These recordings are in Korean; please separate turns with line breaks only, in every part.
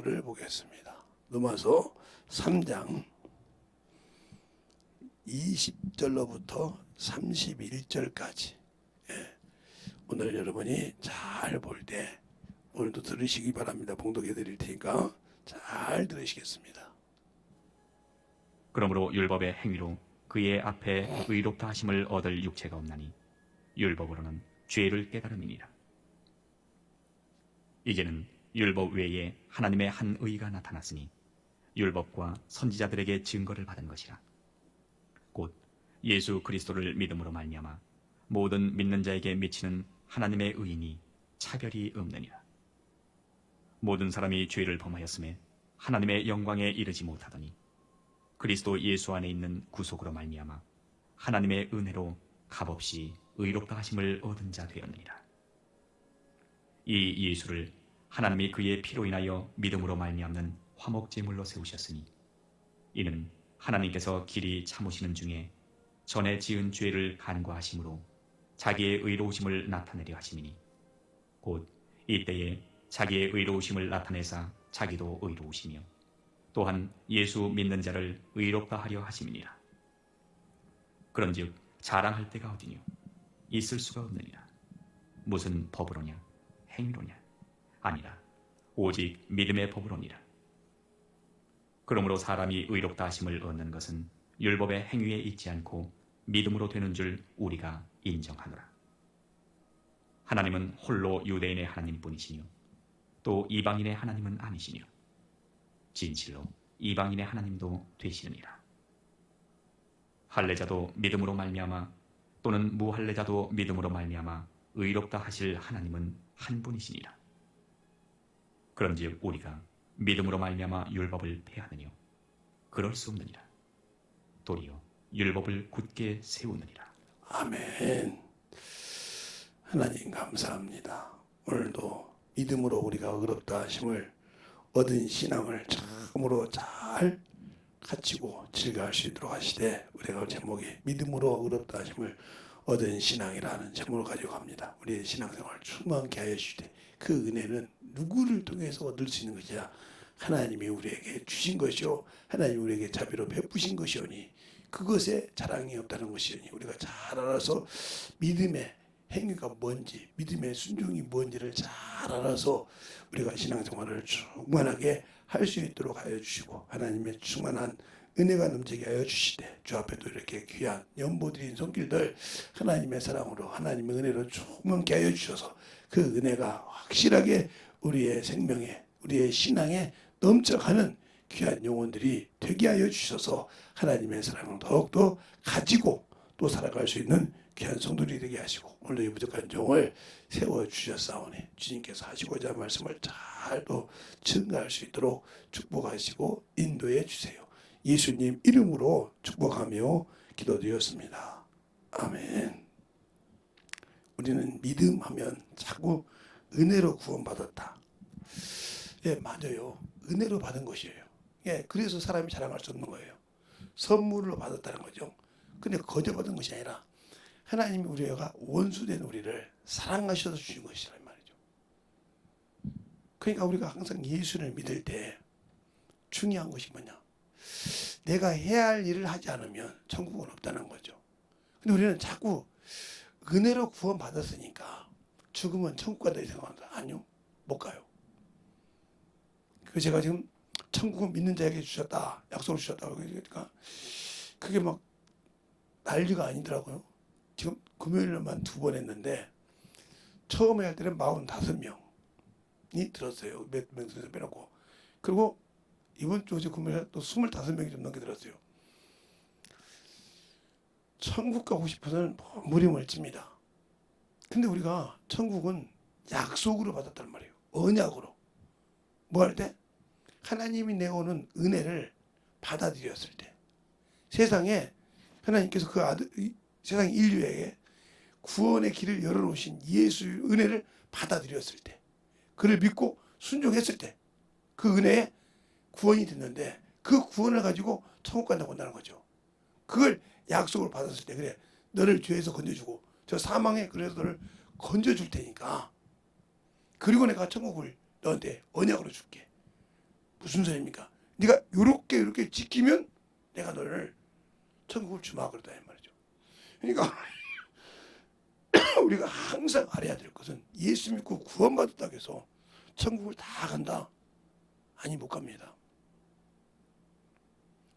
누가복음서를 보겠습니다. 누가서 3장 20절로부터 31절까지. 오늘 여러분이 잘 볼 때 오늘도 들으시기 바랍니다. 봉독해 드릴 테니까 잘 들으시겠습니다.
그러므로 율법의 행위로 그의 앞에 의롭다 하심을 얻을 육체가 없나니 율법으로는 죄를 깨달음이니라. 이제는 율법 외에 하나님의 한 의가 나타났으니 율법과 선지자들에게 증거를 받은 것이라. 곧 예수 그리스도를 믿음으로 말미암아 모든 믿는 자에게 미치는 하나님의 의인이 차별이 없느니라. 모든 사람이 죄를 범하였음에 하나님의 영광에 이르지 못하더니 그리스도 예수 안에 있는 구속으로 말미암아 하나님의 은혜로 값없이 의롭다 하심을 얻은 자 되었느니라. 이 예수를 하나님이 그의 피로 인하여 믿음으로 말미암는 화목제물로 세우셨으니 이는 하나님께서 길이 참으시는 중에 전에 지은 죄를 간과하심으로 자기의 의로우심을 나타내려 하심이니 곧 이때에 자기의 의로우심을 나타내사 자기도 의로우시며 또한 예수 믿는 자를 의롭다 하려 하심이니라. 그런즉 자랑할 때가 어디뇨? 있을 수가 없느니라. 무슨 법으로냐? 행위로냐? 아니라 오직 믿음의 법으로니라. 그러므로 사람이 의롭다 하심을 얻는 것은 율법의 행위에 있지 않고 믿음으로 되는 줄 우리가 인정하노라. 하나님은 홀로 유대인의 하나님뿐이시며 또 이방인의 하나님은 아니시며 진실로 이방인의 하나님도 되시느니라. 할례자도 믿음으로 말미암아 또는 무할례자도 믿음으로 말미암아 의롭다 하실 하나님은 한 분이시니라. 그런즉 우리가 믿음으로 말미암아 율법을 폐하느뇨? 그럴 수 없느니라. 도리어 율법을 굳게 세우느니라.
아멘. 하나님 감사합니다. 오늘도 믿음으로 우리가 의롭다 하심을 얻은 신앙을 참으로 잘 갖추고 즐거워할 수 있도록 하시되 우리가 제목이 믿음으로 의롭다 하심을 얻은 신앙이라는 제목을 가지고 갑니다. 우리의 신앙생활을 충만케 하여 주시되 그 은혜는 누구를 통해서 얻을 수 있는 것이야? 하나님이 우리에게 주신 것이요 하나님이 우리에게 자비로 베푸신 것이오니 그것에 자랑이 없다는 것이오니 우리가 잘 알아서 믿음의 행위가 뭔지 믿음의 순종이 뭔지를 잘 알아서 우리가 신앙생활을 충만하게 할 수 있도록 하여 주시고 하나님의 충만한 은혜가 넘치게 하여 주시되 주 앞에도 이렇게 귀한 연보드린 손길들 하나님의 사랑으로 하나님의 은혜로 충만케 하여 주셔서 그 은혜가 확실하게 우리의 생명에 우리의 신앙에 넘쳐가는 귀한 영혼들이 되게 하여 주셔서 하나님의 사랑을 더욱더 가지고 또 살아갈 수 있는 귀한 성도들이 되게 하시고 오늘도 이 부족한 종을 세워주셨사오니 주님께서 하시고자 할 말씀을 잘 또 증가할 수 있도록 축복하시고 인도해 주세요. 예수님 이름으로 축복하며 기도드렸습니다. 아멘. 우리는 믿음하면 자꾸 은혜로 구원받았다. 예, 맞아요. 은혜로 받은 것이에요. 예, 그래서 사람이 자랑할 수 없는 거예요. 선물로 받았다는 거죠. 근데 거저 받은 것이 아니라 하나님이 우리가 원수된 우리를 사랑하셔서 주신 것이란 말이죠. 그러니까 우리가 항상 예수를 믿을 때 중요한 것이 뭐냐? 내가 해야 할 일을 하지 않으면 천국은 없다는 거죠. 근데 우리는 자꾸 은혜로 구원 받았으니까 죽으면 천국 가다 이 생각한다. 아니요, 못 가요. 그 제가 지금 천국은 믿는 자에게 주셨다, 약속을 주셨다고 그러니까 그게 막 난리가 아니더라고요. 지금 금요일만 2번 했는데 처음에 할 때는 45명이 들었어요. 몇 명에서 빼놓고. 그리고 이번 주 금요일 또 25명이 좀 넘게 들었어요. 천국 가고 싶어서는 무리 멀집니다. 근데 우리가 천국은 약속으로 받았단 말이에요. 언약으로. 뭐 할 때? 하나님이 내오는 은혜를 받아들였을 때. 세상에 하나님께서 그 아들, 세상 인류에게 구원의 길을 열어놓으신 예수의 은혜를 받아들였을 때, 그를 믿고 순종했을 때, 그 은혜에 구원이 됐는데 그 구원을 가지고 천국 간다고 한다는 거죠. 그걸 약속을 받았을 때 그래 너를 죄에서 건져주고 저 사망에 그래서 너를 건져줄 테니까 그리고 내가 천국을 너한테 언약으로 줄게. 무슨 소리입니까? 네가 요렇게 지키면 내가 너를 천국을 주마 그러다 이 말이죠. 그러니까 우리가 항상 알아야 될 것은 예수 믿고 구원받았다고 해서 천국을 다 간다? 아니 못 갑니다.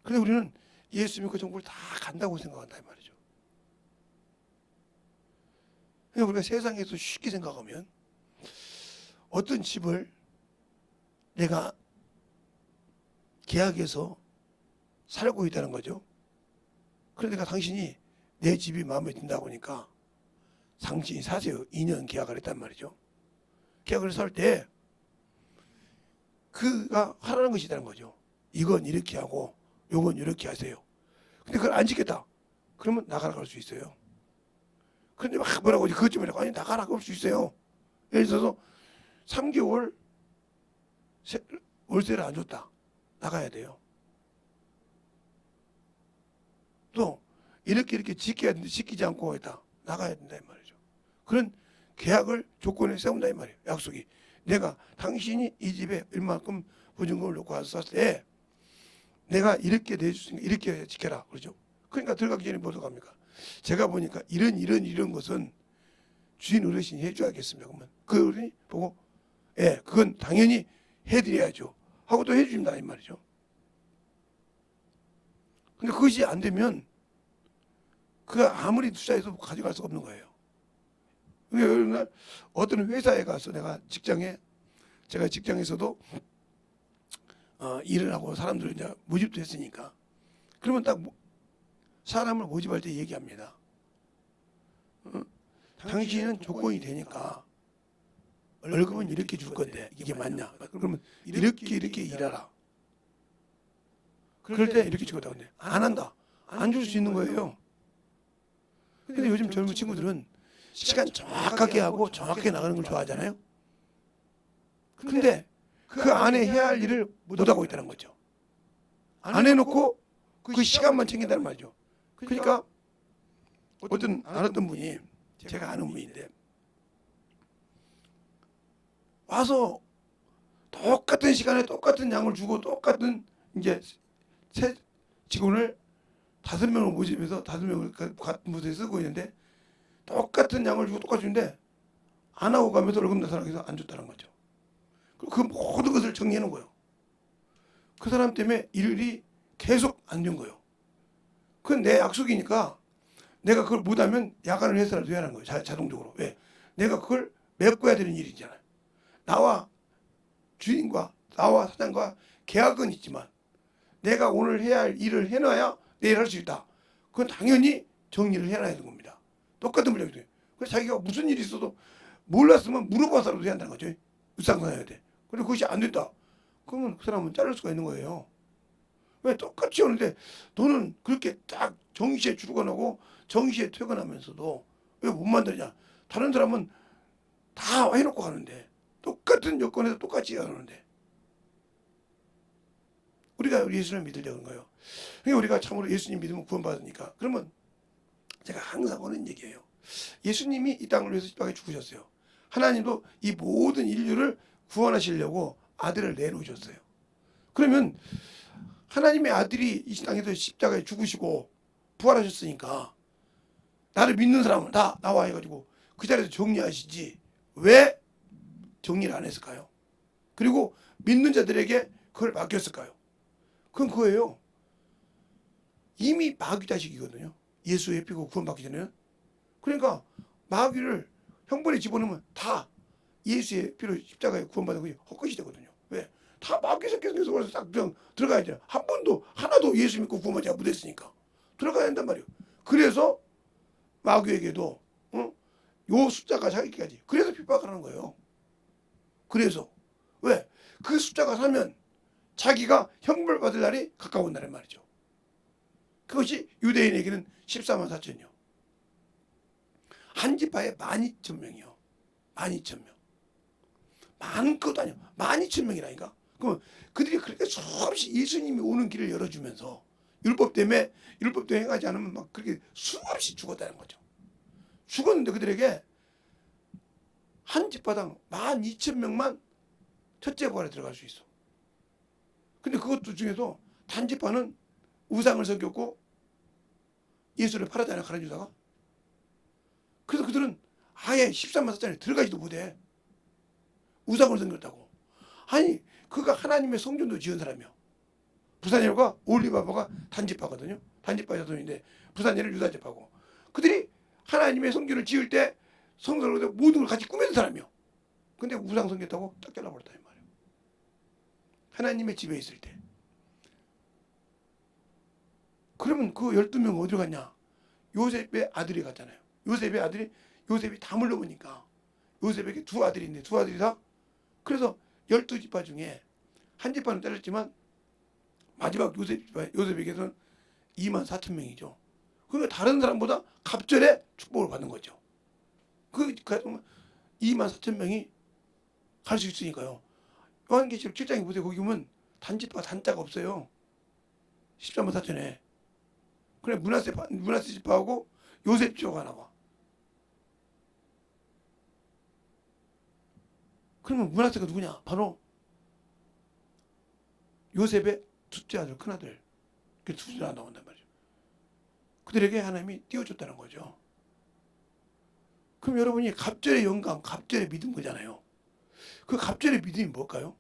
근데 우리는 예수 믿고 천국을 다 간다고 생각한다 이 말이죠. 그러니까 우리가 세상에서 쉽게 생각하면 어떤 집을 내가 계약해서 살고 있다는 거죠. 그러니까 당신이 내 집이 마음에 든다고 하니까 당신이 사세요. 2년 계약을 했단 말이죠. 계약을 살 때 그가 하라는 것이 있다는 거죠. 이건 이렇게 하고 요건 이렇게 하세요. 근데 그걸 안 지켰다. 그러면 나가라 그럴 수 있어요. 그런데 막 뭐라고 하지? 그것 좀 해라고. 아니 나가라 그럴 수 있어요. 예를 들어서 3개월 월세를 안 줬다. 나가야 돼요. 또 이렇게 지켜야 되는데 지키지 않고 했다. 나가야 된다 이 말이죠. 그런 계약을 조건에 세운다 이 말이에요. 약속이. 내가 당신이 이 집에 얼마만큼 보증금을 놓고 와서 샀을 때 내가 이렇게 내줄 수 있으니까 이렇게 지켜라 그러죠. 그러니까 들어가기 전에 뭐라고 합니까? 제가 보니까 이런 것은 주인 어르신이 해줘야겠습니다. 그러면 그 어른이 보고 예 그건 당연히 해드려야죠 하고 또 해줍니다 이 말이죠. 근데 그것이 안 되면 그 아무리 투자해도 가져갈 수가 없는 거예요. 그러니까 어떤 회사에 가서 제가 직장에서도 일을 하고 사람들을 이제 모집도 했으니까 그러면 딱 사람을 모집할 때 얘기합니다. 당신은 조건이 되니까 월급은 이렇게 줄 건데 이게 맞냐? 그러면 이렇게 일하라. 그럴 때 이렇게 주겠다고 하는데 안 한다. 안 줄 수 있는 거예요. 근데 요즘 젊은 친구들은 시간 정확하게 하고 정확하게 나가는 걸 좋아하잖아요. 근데 그 안에 해야 할 일을 못하고 있다는 거죠. 안 해놓고 그 시간만 챙긴다는 말이죠. 그러니까 어떤 분이 제가 아는 분인데 와서 똑같은 시간에 똑같은 양을 주고 똑같은 이제 새 직원을 5명을 모집해서 5명을 같은 부서에 쓰고 있는데 똑같은 양을 주고 똑같이 주는데 안 하고 가면서 월급 나타나기 위해서 안 줬다는 거죠. 그리고 그 모든 것을 정리해 놓은 거예요. 그 사람 때문에 일이 계속 안 된 거예요. 그건 내 약속이니까 내가 그걸 못하면 야간을 해서라도 해야 하는 거예요. 자동적으로. 왜? 내가 그걸 메꿔야 되는 일이잖아요. 나와 주인과 나와 사장과 계약은 있지만 내가 오늘 해야 할 일을 해놔야 내일 할 수 있다. 그건 당연히 정리를 해놔야 되는 겁니다. 똑같은 물량이죠. 그래서 자기가 무슨 일이 있어도 몰랐으면 물어봐서라도 해야 한다는 거죠. 일상생활해야 돼. 근데 그것이 안 된다. 그러면 그 사람은 자를 수가 있는 거예요. 왜 똑같이 오는데 너는 그렇게 딱 정시에 출근하고 정시에 퇴근하면서도 왜 못 만드냐? 다른 사람은 다 해놓고 가는데 똑같은 여건에서 똑같이 하는데 우리가 예수를 믿으려는 거예요. 그러니까 우리가 참으로 예수님 믿으면 구원받으니까. 그러면 제가 항상 하는 얘기예요. 예수님이 이 땅을 위해서 이 땅에 죽으셨어요. 하나님도 이 모든 인류를 구원하시려고 아들을 내놓으셨어요. 그러면 하나님의 아들이 이 땅에서 십자가에 죽으시고 부활하셨으니까 나를 믿는 사람은 다 나와 해가지고 그 자리에서 정리하시지 왜 정리를 안 했을까요? 그리고 믿는 자들에게 그걸 맡겼을까요? 그건 그거예요. 이미 마귀 자식이거든요. 예수 예피고 구원받기 전에는. 그러니까 마귀를 형벌에 집어넣으면 다 예수의 피로 십자가에 구원받은 것이 헛것이 되거든요. 왜? 다 마귀 새끼에서 와서 딱 들어가야 돼요. 한 번도 하나도 예수 믿고 구원받지 못했으니까 들어가야 한단 말이에요. 그래서 마귀에게도 요 숫자가 자기까지 그래서 핍박을 하는 거예요. 그래서 왜? 그 숫자가 사면 자기가 형벌받을 날이 가까운다는 말이죠. 그것이 유대인에게는 14만 4천이요. 한 지파에 12,000명이요. 12,000명. 많은 것도 아니요. 12,000명이라니까. 그러면 그들이 그렇게 수없이 예수님이 오는 길을 열어주면서 율법 때문에 행하지 않으면 막 그렇게 수없이 죽었다는 거죠. 죽었는데 그들에게 한 집파당 12,000명만 첫째 부활에 들어갈 수 있어. 그것도 중에서 단지파는 우상을 섬겼고 예수를 팔았잖아요. 가룟 유다가. 그래서 그들은 아예 13만 사장에 들어가지도 못해. 우상을 섬겼다고. 아니 그가 하나님의 성전도 지은 사람이요. 부산일과 올리바바가 단지파거든요. 단지파 자손인데 부산일은 유다지파고. 그들이 하나님의 성전을 지을 때 성전을 모든 걸 같이 꾸며준 사람이요. 근데 우상 섬겼다고 딱 잘라버렸다 이 말이에요. 하나님의 집에 있을 때. 그러면 그 12명 어디로 갔냐? 요셉의 아들이 갔잖아요. 요셉의 아들이 요셉이 다 물러보니까 요셉에게 두 아들인데 두 아들이 다 그래서 12지파 중에 한 지파는 잘렸지만 마지막 요셉에게서는 2만 4천 명이죠. 그러니까 다른 사람보다 갑절의 축복을 받는 거죠. 그 2만 4천 명이 갈 수 있으니까요. 요한계시록 7장에 보세요. 거기 보면 단지파 단자가 없어요. 13만 4천에. 그래 문하세 지파하고 요셉 지파가 나와. 그러면 문하세가 누구냐? 바로 요셉의 둘째 아들, 큰 아들. 그 둘째가 나온단 말이죠. 그들에게 하나님이 띄워줬다는 거죠. 그럼 여러분이 갑절의 영광, 갑절의 믿음 거잖아요. 그 갑절의 믿음이 뭘까요?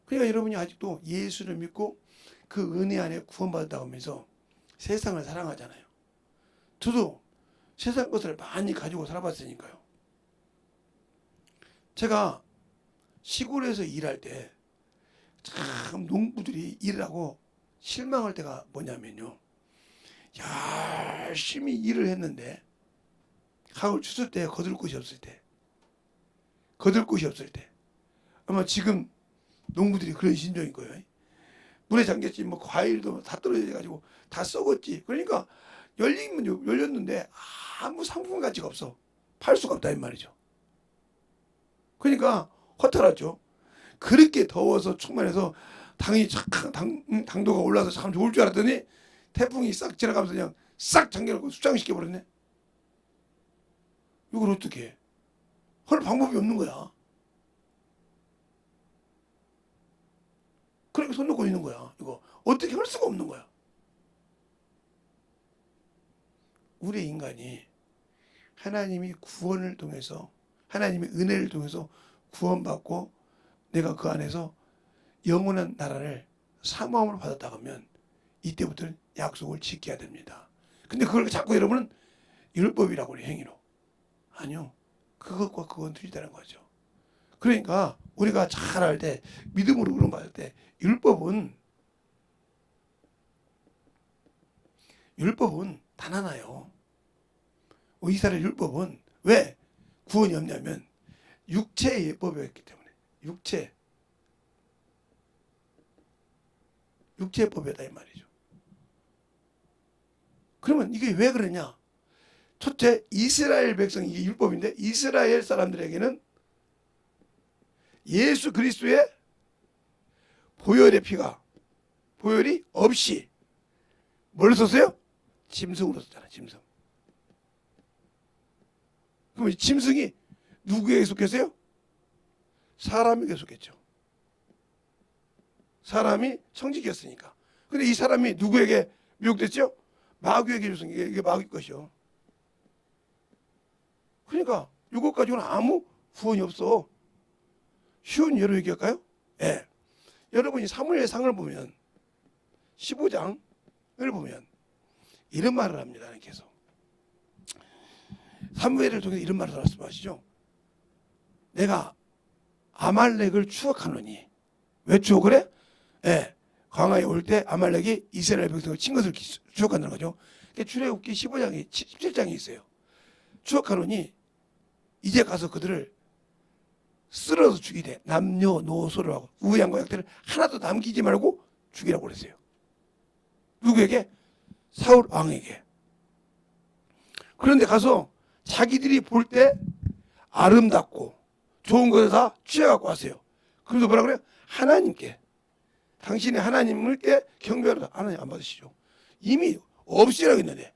그러니까 여러분이 아직도 예수를 믿고 그 은혜 안에 구원받았다고 하면서 세상을 사랑하잖아요. 저도 세상 것을 많이 가지고 살아봤으니까요. 제가 시골에서 일할 때 참 농부들이 일을 하고 실망할 때가 뭐냐면요. 열심히 일을 했는데 가을 추수 때 거둘 곳이 없을 때 아마 지금 농부들이 그런 심정인 거예요. 물에 잠겼지 뭐 과일도 다 떨어져가지고 다 썩었지. 그러니까 열렸는데 아무 상품 가치가 없어. 팔 수가 없다 이 말이죠. 그러니까 허탈하죠. 그렇게 더워서 충만해서 당도가 올라서 참 좋을 줄 알았더니 태풍이 싹 지나가면서 그냥 싹 잠겨놓고 수장시켜 버렸네. 이걸 어떻게 해? 할 방법이 없는 거야. 그러니까 손 놓고 있는 거야. 이거 어떻게 할 수가 없는 거야. 우리 인간이 하나님이 구원을 통해서 하나님의 은혜를 통해서 구원받고 내가 그 안에서 영원한 나라를 사모함을 받았다고 하면 이때부터는 약속을 지켜야 됩니다. 근데 그걸 자꾸 여러분은 율법이라고 해요. 행위로. 아니요. 그것과 그건 틀리다는 거죠. 그러니까 우리가 잘할 때 믿음으로 구원받을 때 율법은 단 하나요. 이스라엘 율법은 왜 구원이 없냐면 육체의 예법이었기 때문에 육체의 법이다 이 말이죠. 그러면 이게 왜 그러냐? 첫째, 이스라엘 백성이 이게 율법인데 이스라엘 사람들에게는 예수 그리스도의 보혈이 없이 뭘 썼어요? 짐승으로 썼잖아요. 짐승. 그럼 이 짐승이 누구에게 속했어요? 사람에게 속했죠. 사람이 성직이었으니까. 근데 이 사람이 누구에게 미혹됐죠? 마귀에게 줬으니까 이게 마귀 것이요. 그러니까 이것 가지고는 아무 구원이 없어. 쉬운 예로 얘기할까요? 예. 여러분이 사무엘의 상을 보면 15장을 보면 이런 말을 합니다. 계속. 사무엘을 통해서 이런 말을 말씀하시죠. 내가 아말렉을 추억하노니. 왜 추억을 해? 예. 광야에 올 때 아말렉이 이스라엘 백성을 친 것을 추억한다는 거죠. 출애굽기 15장에 17장에 있어요. 추억하노니 이제 가서 그들을 쓸어서 죽이되 남녀노소를 하고 우양과 약대를 하나도 남기지 말고 죽이라고 그랬어요. 누구에게? 사울 왕에게. 그런데 가서 자기들이 볼 때 아름답고 좋은 것을 다 취해갖고 왔어요. 그래서 뭐라 그래요? 하나님께. 당신의 하나님께 경배하라. 하나님 안 받으시죠. 이미 없이라고 했는데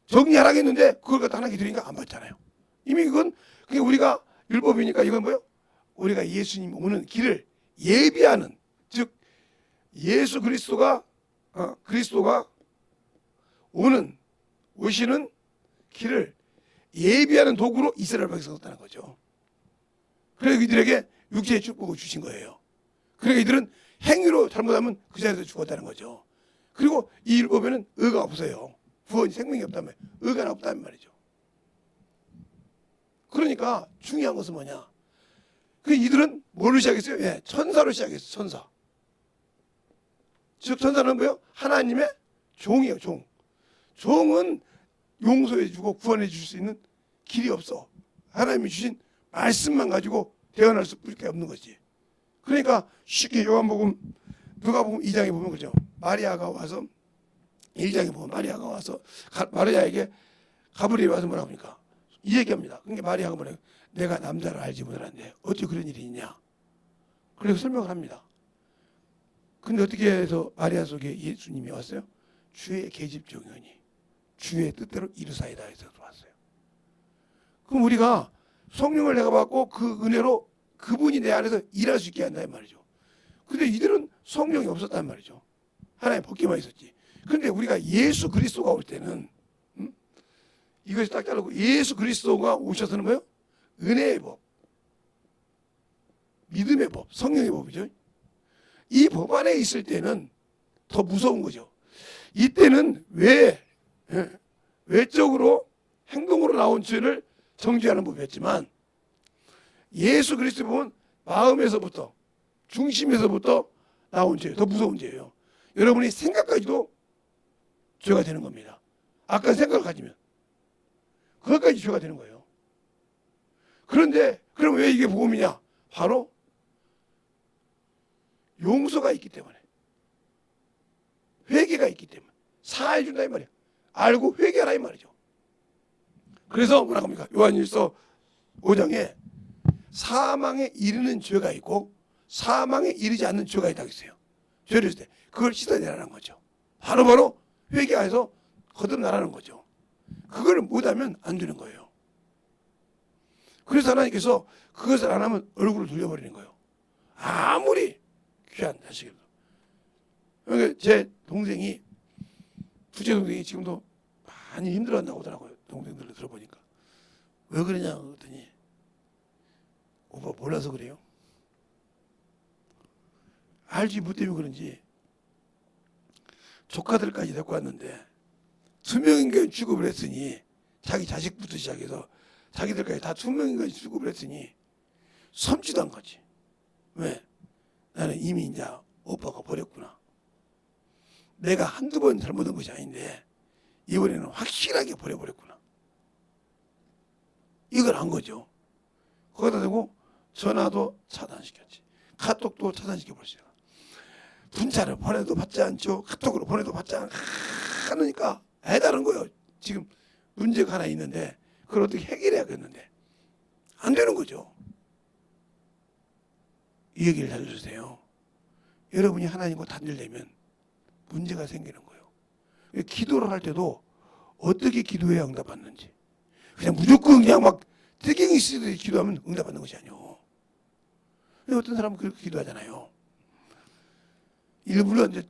정리하라고 했는데 그걸 갖다 하나님께 드리니까 안 받잖아요. 이미 그건 우리가 율법이니까 이건 뭐예요? 우리가 예수님 오는 길을 예비하는 즉 예수 그리스도가 오시는 길을 예비하는 도구로 이스라엘 백성을 썼다는 거죠. 그래서 이들에게 육체의 축복을 주신 거예요. 그러니까 이들은 행위로 잘못하면 그 자리에서 죽었다는 거죠. 그리고 이 율법에는 의가 없어요. 구원이 생명이 없다면 의가 없다는 말이죠. 그러니까 중요한 것은 뭐냐? 그 이들은 뭘로 시작했어요? 예, 천사로 시작했어요. 천사. 즉 천사는 뭐예요? 하나님의 종이에요. 종. 종은 용서해 주고 구원해 줄 수 있는 길이 없어. 하나님이 주신 말씀만 가지고 대언할 수밖에 없는 거지. 그러니까 쉽게 요한복음 누가복음 2장에 보면 그죠. 마리아가 와서 1장에 보면 마리아가 와서 마리아에게 가브리엘이 와서 뭐라고 합니까? 이 얘기합니다. 그러니까 마리아가 뭐래요? 내가 남자를 알지 못하는데 어떻게 그런 일이 있냐? 그래서 설명을 합니다. 근데 어떻게 해서 마리아 속에 예수님이 왔어요? 주의 계집종이니 주의 뜻대로 이루사이다 해서 왔어요. 그럼 우리가 성령을 내가 받고 그 은혜로 그분이 내 안에서 일할 수 있게 한다는 말이죠. 근데 이들은 성령이 없었단 말이죠. 하나님 벗기만 있었지. 근데 우리가 예수 그리스도가 올 때는 이것이 딱 자르고 예수 그리스도가 오셔서는 뭐예요? 은혜의 법, 믿음의 법, 성령의 법이죠. 이 법 안에 있을 때는 더 무서운 거죠. 이때는 외적으로 행동으로 나온 죄를 정죄하는 법이었지만 예수 그리스도 보면 마음에서부터 중심에서부터 나온 죄, 더 무서운 죄예요. 여러분이 생각까지도 죄가 되는 겁니다. 악한 생각을 가지면 그것까지 죄가 되는 거예요. 그런데 그럼 왜 이게 복음이냐? 바로 용서가 있기 때문에, 회개가 있기 때문에 사해 준다 이 말이에요. 알고 회개하라 이 말이죠. 그래서 뭐라고 합니까? 요한일서 5장에 사망에 이르는 죄가 있고 사망에 이르지 않는 죄가 있다고 했어요. 죄를 했을 때 그걸 씻어내라는 거죠. 바로바로 회개해서 거듭나라는 거죠. 그걸 못하면 안 되는 거예요. 그래서 하나님께서 그것을 안 하면 얼굴을 돌려버리는 거예요. 아무리 귀한 자식이라도. 그러니까 제 동생이 둘째 동생이 지금도 많이 힘들어한다고 하더라고요. 동생들을 들어보니까. 왜 그러냐 그랬더니 오빠 몰라서 그래요. 알지 못되면 그런지 조카들까지 데리고 왔는데 투명인간 취급을 했으니 자기 자식부터 시작해서 자기들까지 다 투명인간 취급을 했으니 섬지도 않은 거지. 왜? 나는 이미 이제 오빠가 버렸구나. 내가 한두 번 잘못한 것이 아닌데 이번에는 확실하게 버려버렸구나. 이걸 한 거죠. 거기다 대고 전화도 차단시켰지. 카톡도 차단시켜버렸어요. 문자를 보내도 받지 않죠. 카톡으로 보내도 받지 않으니까 애다른 거예요. 지금 문제가 하나 있는데 그걸 어떻게 해결해야겠는데 안 되는 거죠. 이 얘기를 잘 들으세요. 여러분이 하나님과 단절되면 문제가 생기는 거예요. 기도를 할 때도 어떻게 기도해야 응답받는지 그냥 무조건 그냥 막 태경이 쓰듯이 기도하면 응답받는 것이 아니에요. 어떤 사람은 그렇게 기도하잖아요. 일부러 이제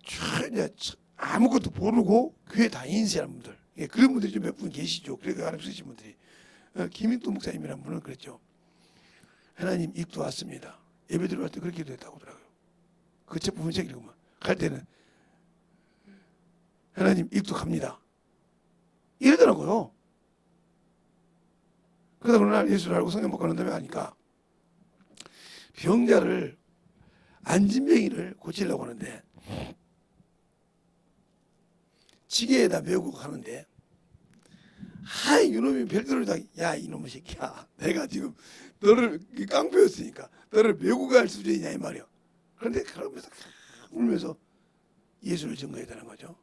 아무것도 모르고 교회 다니는 사람들, 그런 분들이 좀 몇 분 계시죠. 그래서 하나님 쓰신 분들이. 김인도 목사님이라는 분은 그랬죠. 하나님 입도 왔습니다. 예배 들어갈 때 그렇게 기도했다고 하더라고요. 그 책 부분 책 읽으면 갈 때는 하나님 입도 갑니다. 이러더라고요. 그러다 어느 날 예수를 알고 성경 먹고 난 다음에 하니까 병자를 안진병이를 고치려고 하는데 지게에다 메고 가는데 이놈이 별도로 야 이놈의 새끼야 내가 지금 너를 깡패였으니까 너를 메고 갈 수준이냐 이 말이야. 그런데 그러면서 울면서 예수를 증거했다는 거죠.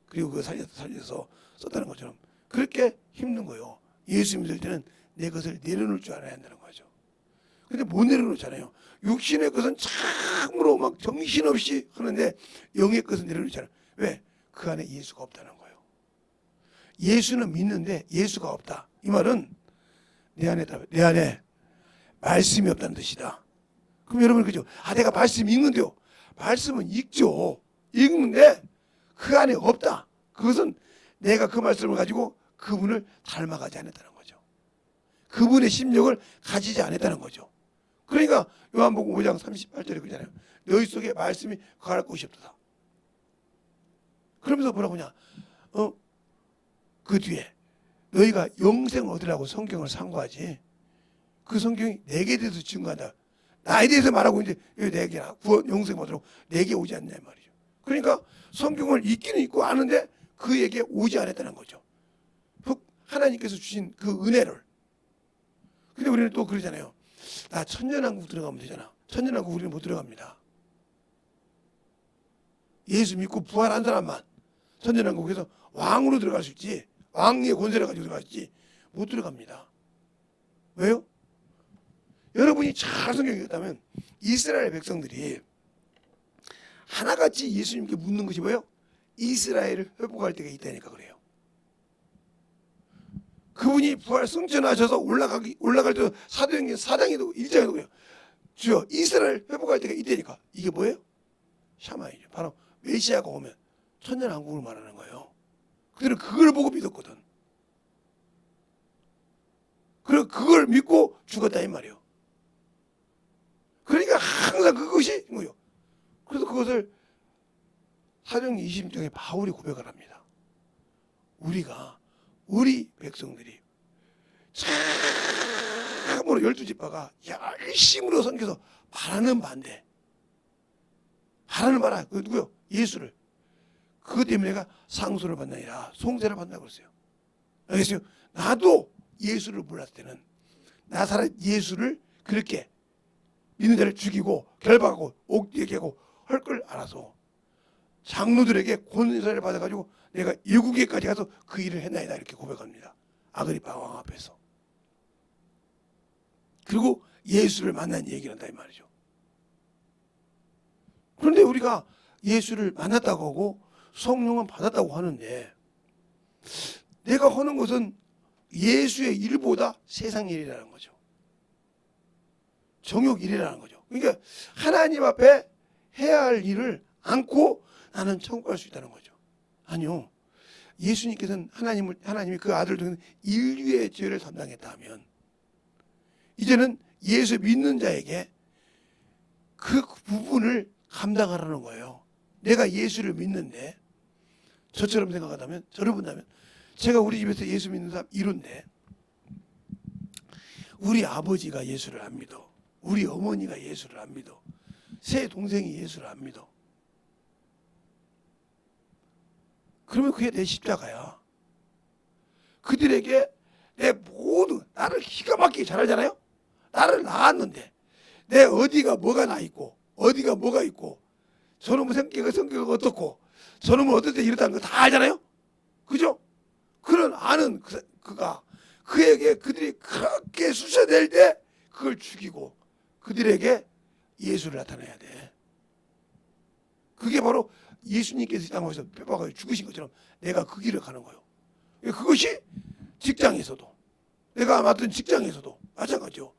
그리고 그 살려서 썼다는 것처럼 그렇게 힘든 거예요. 예수 믿을 때는 내 것을 내려놓을 줄 알아야 한다는 거죠. 근데 못 내려놓잖아요. 육신의 것은 참으로 막 정신없이 하는데 영의 것은 내려놓잖아요. 왜? 그 안에 예수가 없다는 거예요. 예수는 믿는데 예수가 없다. 이 말은 내 안에 말씀이 없다는 뜻이다. 그럼 여러분 그죠? 내가 말씀 읽는데요. 말씀은 읽죠. 읽는데 그 안에 없다. 그것은 내가 그 말씀을 가지고 그분을 닮아가지 않았다는 거죠. 그분의 심령을 가지지 않았다는 거죠. 그러니까 요한복음 5장 38절에 그러잖아요. 너희 속에 말씀이 거할 곳이 없도다. 그러면서 뭐라고 하냐? 그 뒤에 너희가 영생을 얻으라고 성경을 상고하지. 그 성경이 내게 대해서 증거한다. 나에 대해서 말하고 있는데 내게 구원 영생 얻으라고 내게 오지 않냐 말이죠. 그러니까 성경을 읽기는 읽고 아는데 그에게 오지 않았다는 거죠. 하나님께서 주신 그 은혜를. 근데 우리는 또 그러잖아요. 나 천년왕국 들어가면 되잖아. 천년왕국 우리는 못 들어갑니다. 예수 믿고 부활한 사람만 천년왕국에서 왕으로 들어갈 수 있지. 왕의 권세를 가지고 들어갈 수 있지. 못 들어갑니다. 왜요? 여러분이 잘 성경 읽었다면 이스라엘 백성들이 하나같이 예수님께 묻는 것이 뭐예요? 이스라엘을 회복할 때가 있다니까 그래요. 그분이 부활 승천하셔서 올라갈 때 사도행전 4장에도 1장에도 그래요. 주여 이스라엘 회복할 때가 있다니까. 이게 뭐예요? 샤마이죠. 바로 메시아가 오면 천년왕국을 말하는 거예요. 그들은 그걸 보고 믿었거든. 그리고 그걸 믿고 죽었다 이 말이에요. 그러니까 항상 그것이 뭐예요? 그래서 그것을 사도행전 20장에 바울이 고백을 합니다. 우리 백성들이 참으로 12지파가 열심으로 섬겨서 바라는 바인데 바라는 바라 그 누구요? 예수를. 그것 때문에 내가 상소를 받나니라 송세를 받는다고 그랬어요. 알겠어요? 나도 예수를 몰랐을 때는 나사렛 예수를 그렇게 믿는 자를 죽이고 결박하고 옥되게 하고 할 걸 알아서 장로들에게 권세를 받아가지고 내가 외국에까지 가서 그 일을 했나이다 이렇게 고백합니다. 아그리파 왕 앞에서. 그리고 예수를 만난 얘기를 한다 이 말이죠. 그런데 우리가 예수를 만났다고 하고 성령은 받았다고 하는데 내가 하는 것은 예수의 일보다 세상 일이라는 거죠. 정욕 일이라는 거죠. 그러니까 하나님 앞에 해야 할 일을 안고 나는 천국 갈 수 있다는 거죠. 아니요. 예수님께서는 하나님이 그 아들을 통해 인류의 죄를 담당했다 하면 이제는 예수 믿는 자에게 그 부분을 감당하라는 거예요. 내가 예수를 믿는데 저처럼 생각한다면 저를 본다면 제가 우리 집에서 예수 믿는 사람 이론데 우리 아버지가 예수를 안 믿어. 우리 어머니가 예수를 안 믿어. 새 동생이 예수를 안 믿어. 그러면 그게 내 십자가야. 그들에게 내 모든 나를 기가 막히게 잘 알잖아요. 나를 낳았는데 내 어디가 뭐가 나 있고 어디가 뭐가 있고 저놈의 성격이 어떻고 저놈은 어떨 때 이렇다는 거 다 알잖아요. 그죠? 그런 아는 그가 그에게 그들이 그렇게 쑤셔댈 때 그걸 죽이고 그들에게 예수를 나타내야 돼. 그게 바로 예수님께서 이 땅에서 뼈박아 죽으신 것처럼 내가 그 길을 가는 거예요. 그것이 직장에서도 내가 맡은 직장에서도 마찬가지요.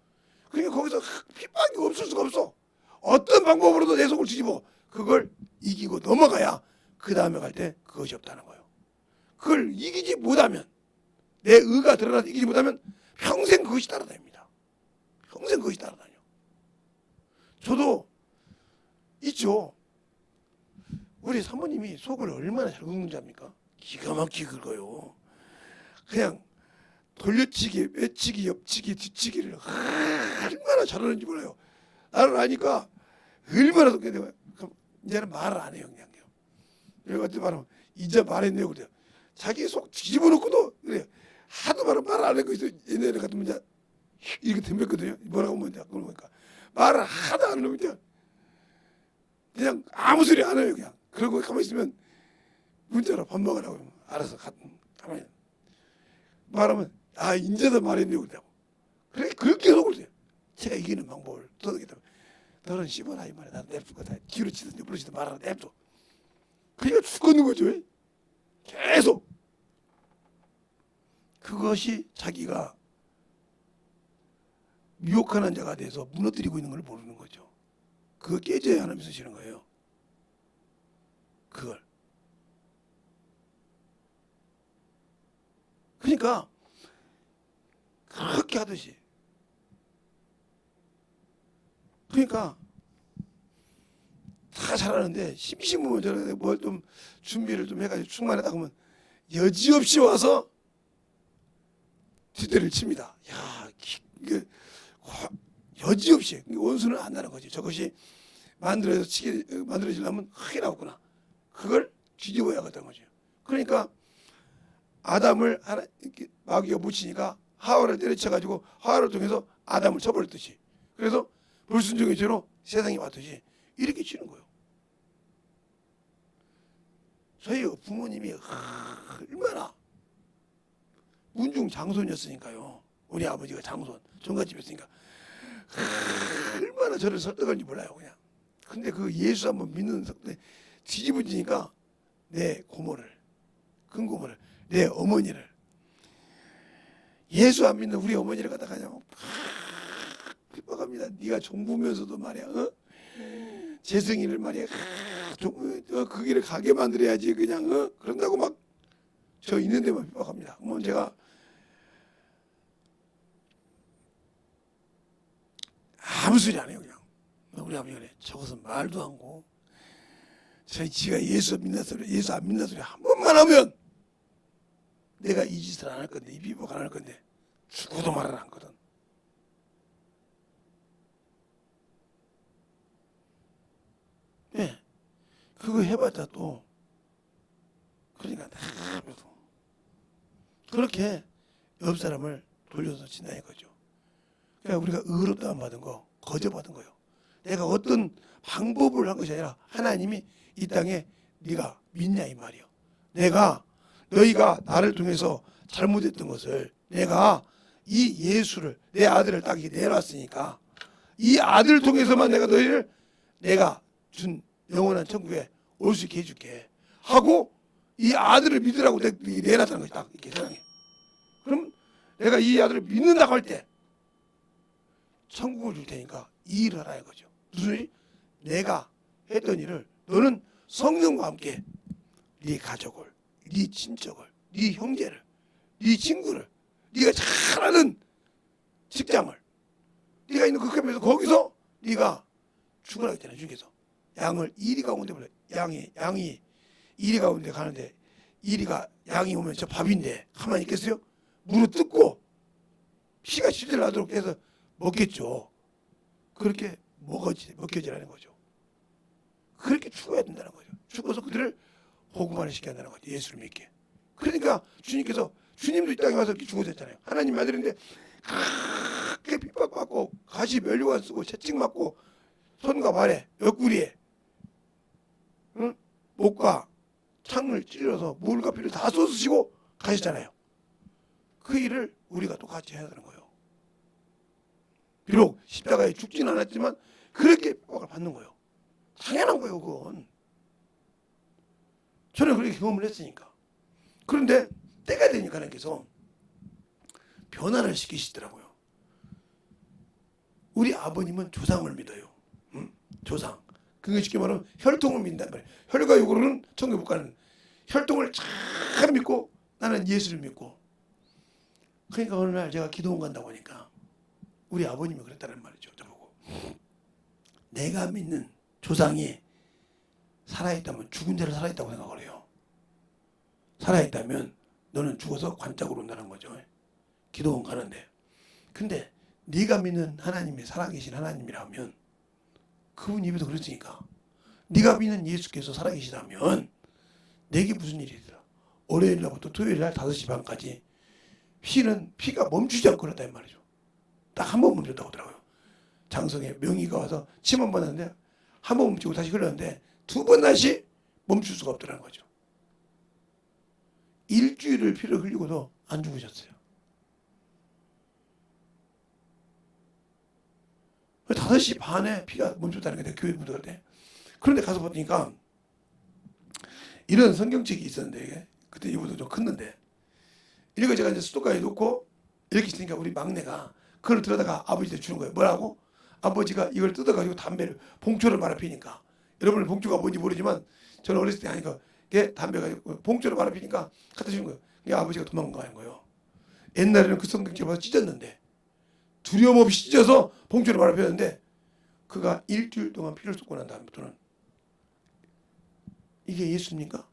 그러니까 거기서 핍박이 없을 수가 없어. 어떤 방법으로도 내 속을 뒤집어 그걸 이기고 넘어가야 그 다음에 갈 때 그것이 없다는 거예요. 그걸 이기지 못하면 내 의가 드러나서 이기지 못하면 평생 그것이 따라다닙니다. 평생 그것이 따라다녀. 저도 있죠. 우리 사모님이 속을 얼마나 잘 긁는 자입니까? 기가 막히게 긁어요. 그냥 돌려치기, 외치기, 옆치기, 뒤치기를 얼마나 잘하는지 몰라요. 나를 아니까 얼마나 속게 이제는 말을 안 해요. 그냥. 내가 그때 말하면 이제 말했네요. 그래요. 자기 속 뒤집어 놓고도 그래요. 하도 말을 안 하고 있어. 옛날에 같으면 이제 이렇게 덤볐거든요. 뭐라고 하면 이제 그걸 보니까 말을 하도 안 하면 이제 그냥 아무 소리 안 해요. 그냥. 그러고 가만히 있으면 문자로 밥 먹으라고 그러면 알아서 가만히 말하면 아 인제도 말했네요. 그러고 그래 그렇게 속을 돼요. 제가 이기는 방법을 터득했다. 너는 씹어라 이 말이야. 나도 냅둘 거다. 뒤로 치든 옆으로 치든 말하라 냅둬. 그러니까 죽었는 거죠. 계속 그것이 자기가 미혹하는 자가 돼서 무너뜨리고 있는 걸 모르는 거죠. 그거 깨져야 하나님 쓰시는 거예요. 그러니까 그렇게 하듯이. 그러니까 다 잘하는데 심심하면 저런데 뭘 좀 준비를 좀 해가지고 충만하다 하면 여지없이 와서 뒷대를 칩니다. 야, 이게 여지없이 원수는 안 나는 거지. 저것이 만들어지려면 크게 나왔구나. 그걸 뒤집어야 하겠다는 거죠. 그러니까 아담을 하나 이렇게 마귀가 묻히니까 하와를 때려쳐가지고 하와를 통해서 아담을 쳐버렸듯이. 그래서 불순종의 죄로 세상에 왔듯이 이렇게 치는 거예요. 저희 부모님이 얼마나 문중 장손이었으니까요. 우리 아버지가 장손, 종갓집이었으니까 얼마나 저를 설득할지 몰라요, 그냥. 근데 그 예수 한번 믿는 속도에 뒤집어지니까 내 고모를, 큰 고모를, 내 어머니를, 예수 안 믿는 우리 어머니를 갖다가 그냥 핍박합니다. 네가 종부면서도 말이야, 재승이를 말이야, 그 길을 가게 만들어야지 그냥, 그런다고 막 저 있는 데만 핍박합니다. 그러면 제가 아무 소리 안 해요, 그냥. 우리 아버지가 그래, 저것은 말도 안 하고, 지가 예수 믿는 소리, 예수 안 믿는 소리 한 번만 하면 내가 이 짓을 안 할 건데, 이 비법 안 할 건데, 죽어도 말을 안 하거든. 예. 그거 해봤자 또, 그러니까, 그렇게 옆 사람을 돌려서 친다 이거죠. 그러니까 우리가 의롭다함 받은 거, 거저 받은 거예요. 내가 어떤 방법을 한 것이 아니라 하나님이 이 땅에 네가 믿냐 이 말이요. 너희가 나를 통해서 잘못했던 것을 내가 이 예수를 내 아들을 딱 이렇게 내놨으니까 이 아들을 통해서만 내가 준 영원한 천국에 올 수 있게 해줄게 하고 이 아들을 믿으라고 내놨다는 것이 딱 이렇게 세상에. 그럼 내가 이 아들을 믿는다고 할 때 천국을 줄 테니까 이 일을 하라 이거죠. 무슨 일? 내가 했던 일을 너는 성령과 함께 네 가족을, 네 친척을, 네 형제를, 네 친구를, 네가 잘 아는 직장을, 네가 있는 그 캠프에서 거기서 네가 죽으라 했잖아요. 주님께서 양을 이리 가운데 보내. 양이 이리 가운데 가는데 양이 오면 저 밥인데 가만히 있겠어요? 무릎 뜯고 피가 실질 나도록 해서 먹겠죠. 그렇게 먹혀지라는 거죠. 그렇게 죽어야 된다는 거죠. 죽어서 그들을 복음화를 시켜야 한다는 거죠. 예수를 믿게. 그러니까 주님도 이 땅에 와서 이렇게 죽어졌잖아요. 하나님 아들인데 그렇게 핍박받고 가시 면류관 쓰고 채찍 맞고 손과 발에 옆구리에 목과 창을 찔러서 물과 피를 다 쏟으시고 가셨잖아요. 그 일을 우리가 똑같이 해야 되는 거예요. 비록 십자가에 죽지는 않았지만 그렇게 핍박을 받는 거예요. 당연한 거예요, 그건. 저는 그렇게 경험을 했으니까. 그런데 때가 되니까 하나님께서 변화를 시키시더라고요. 우리 아버님은 조상을 믿어요. 조상. 그게 쉽게 말하면 혈통을 믿는단 말이에요. 혈과 육으로는 천국에 못 가는. 혈통을 잘 믿고 나는 예수를 믿고. 그러니까 어느 날 제가 기도원 간다고 하니까 우리 아버님이 그랬다는 말이죠. 저보고. 내가 믿는 조상이 살아있다면 죽은 자를 살아있다고 생각을 해요. 살아있다면 너는 죽어서 관짝으로 온다는 거죠. 기도원 가는데. 근데 네가 믿는 하나님이 살아계신 하나님이라면 그분 입에서 그랬으니까 네가 믿는 예수께서 살아계시다면 내게 무슨 일이 있더라. 월요일 날부터 토요일 날 5시 반까지 피가 멈추지 않고 그랬단 말이죠. 딱 한 번 멈췄다고 하더라고요. 장성에 명의가 와서 침 한 번 했는데 한 번 멈추고 다시 흘렀는데 2번 다시 멈출 수가 없더라는 거죠. 일주일을 피를 흘리고도 안 죽으셨어요. 5시 반에 피가 멈췄다는 거예요. 교회 분들 때. 그런데 가서 보니까 이런 성경책이 있었는데 이게 그때 이보다 좀 컸는데 이거 제가 이제 수도가에 놓고 이렇게 있으니까 우리 막내가 그걸 들어다가 아버지한테 주는 거예요. 뭐라고? 아버지가 이걸 뜯어가지고 담배를 봉초를 말아 피니까 여러분은 봉초가 뭔지 모르지만 저는 어렸을 때 하니까 이게 담배가 봉초를 말아 피니까 갖다 주는 거예요. 그게 아버지가 도망가는 거예요. 옛날에는 그 성경책 봐서 찢었는데 두려움 없이 찢어서 봉투를 바로 폈는데 그가 일주일 동안 피를 쏟고 난 다음부터는 이게 예수입니까?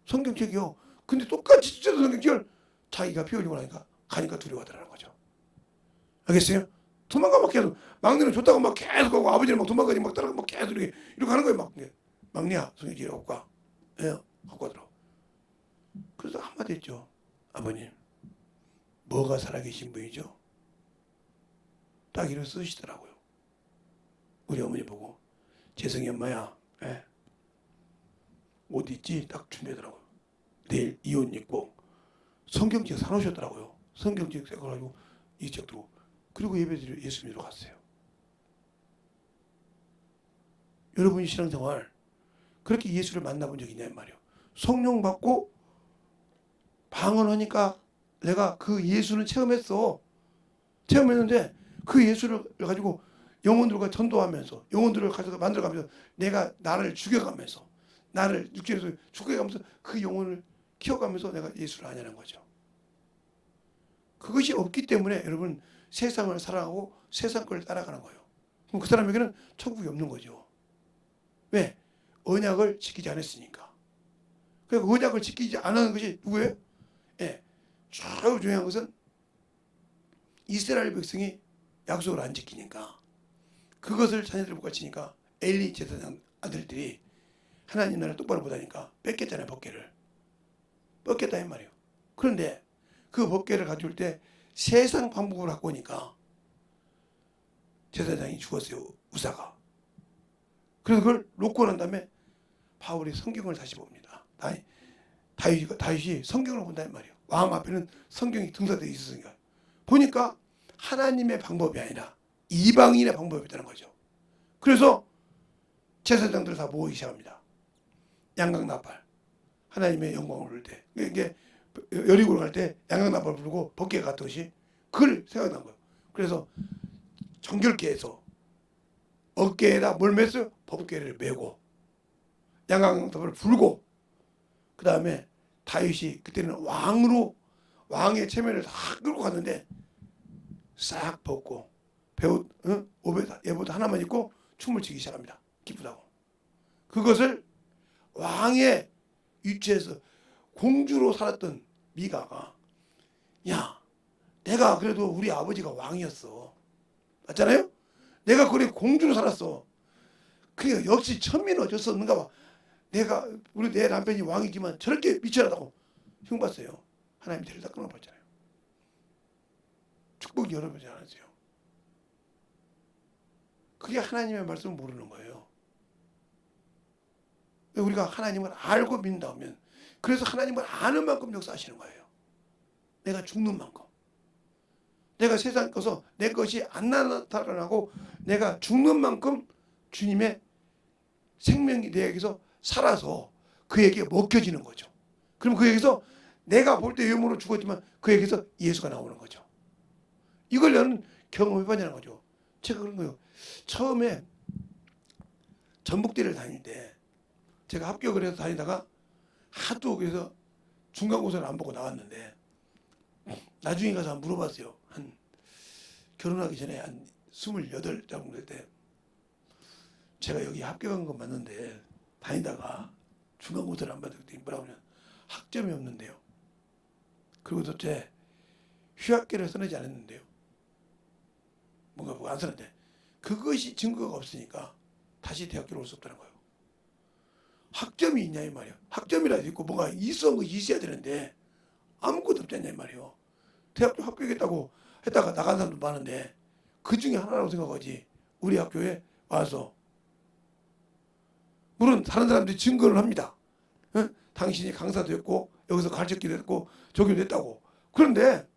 성경책이요. 근데 똑같이 찢어서 성경책을 자기가 피 흘리고 나니까 가니까 두려워하더라는 거죠. 알겠어요? 도망가 계속 막내는 좋다고 막 계속 하고 아버지는 막 도망가니 막 따라가 막 계속 이렇게 하는 거예요. 막 막내야 성경책 갖고 가. 예, 갖고 가더라고. 그래서 한마디 했죠. 아버님 뭐가 살아계신 분이죠? 딱 이렇게 쓰시더라고요. 우리 어머니 보고 재성이 엄마야, 예. 옷 있지? 딱 준비하더라고요. 내일 이 옷 입고 성경책 사놓으셨더라고요. 성경책 사가지고 이 책 들고 그리고 예배드리러 예수 믿으러 갔어요. 여러분이 신앙생활 그렇게 예수를 만나본 적이 있냐 말이에요. 성령 받고 방언하니까 내가 그 예수는 체험했는데 그 예수를 가지고 영혼들과 전도하면서 영혼들을 가져서 만들어가면서 내가 나를 죽여가면서 나를 육체에서 죽여가면서 그 영혼을 키워가면서 내가 예수를 아냐는 거죠. 그것이 없기 때문에 여러분 세상을 사랑하고 세상 걸 따라가는 거예요. 그럼 그 사람에게는 천국이 없는 거죠. 왜? 언약을 지키지 않았으니까. 그러니까 언약을 지키지 않은 것이 누구예요? 예, 최고 중요한 것은 이스라엘 백성이 약속을 안 지키니까 그것을 자녀들 못 가르치니까 엘리 제사장 아들들이 하나님 나라를 똑바로 못하니까 뺏겼잖아요. 법궤를 뺏겼다 이 말이에요. 그런데 그 법궤를 가져올 때 세상 방법을 갖고 오니까 제사장이 죽었어요. 우사가. 그래서 그걸 놓고 난 다음에 바울이 성경을 다시 봅니다. 다윗이 성경을 본다 이 말이에요. 왕 앞에는 성경이 등사되어 있었으니까 보니까 하나님의 방법이 아니라 이방인의 방법이었다는 거죠. 그래서 제사장들 다 모으기 시작합니다. 양강나팔 하나님의 영광을 부를 때 이게 여리고를 갈 때 양강나팔 부르고 법궤가 갔듯이 그걸 생각난 거예요. 그래서 정결계에서 어깨에다 뭘 맸어요? 법궤를 메고 양강나팔을 불고 그 다음에 다윗이 그때는 왕으로 왕의 체면을 다 끌고 갔는데 싹 벗고 배옷, 예복 하나만 입고 춤을 추기 시작합니다. 기쁘다고. 그것을 왕의 위치에서 공주로 살았던 미가가 야 내가 그래도 우리 아버지가 왕이었어. 맞잖아요? 내가 그래 공주로 살았어. 그래 역시 천민은 어쩔 수 없는가 봐. 내 남편이 왕이지만 저렇게 미쳐나다고 흉봤어요. 하나님이 데를 다 끊어버렸잖아요. 축복이 열어보지 않았어요. 그게 하나님의 말씀을 모르는 거예요. 우리가 하나님을 알고 믿는다면 그래서 하나님을 아는 만큼 역사하시는 거예요. 내가 죽는 만큼. 내가 세상 거서 내 것이 안 나타나고 내가 죽는 만큼 주님의 생명이 내게서 살아서 그에게 먹혀지는 거죠. 그럼 그에게서 내가 볼 때 외모로 죽었지만 그에게서 예수가 나오는 거죠. 이걸 나는 경험해봤냐는 거죠. 제가 그런 거예요. 처음에 전북대를 다닐 때 제가 합격을 해서 다니다가 하도 그래서 중간고사를 안 보고 나왔는데 나중에 가서 한번 물어봤어요. 한 결혼하기 전에 한 28 정도 될 때 제가 여기 합격한 건 맞는데 다니다가 중간고사를 안 받을 때 뭐라고 하면 학점이 없는데요. 그리고 도대체 휴학계를 써내지 않았는데요. 뭔가 뭐가 안 써는데 그것이 증거가 없으니까 다시 대학교로 올 수 없다는 거예요. 학점이 있냐 이 말이에요. 학점이라도 있고 뭔가 이수한 것이 있어야 되는데 아무것도 없지 않냐 이 말이에요. 대학교 합격했다고 했다가 나간 사람도 많은데 그 중에 하나라고 생각하지 우리 학교에 와서 물론 다른 사람들이 증거를 합니다. 어? 당신이 강사도 했고 여기서 가르쳤기도 했고 저기도 했다고. 그런데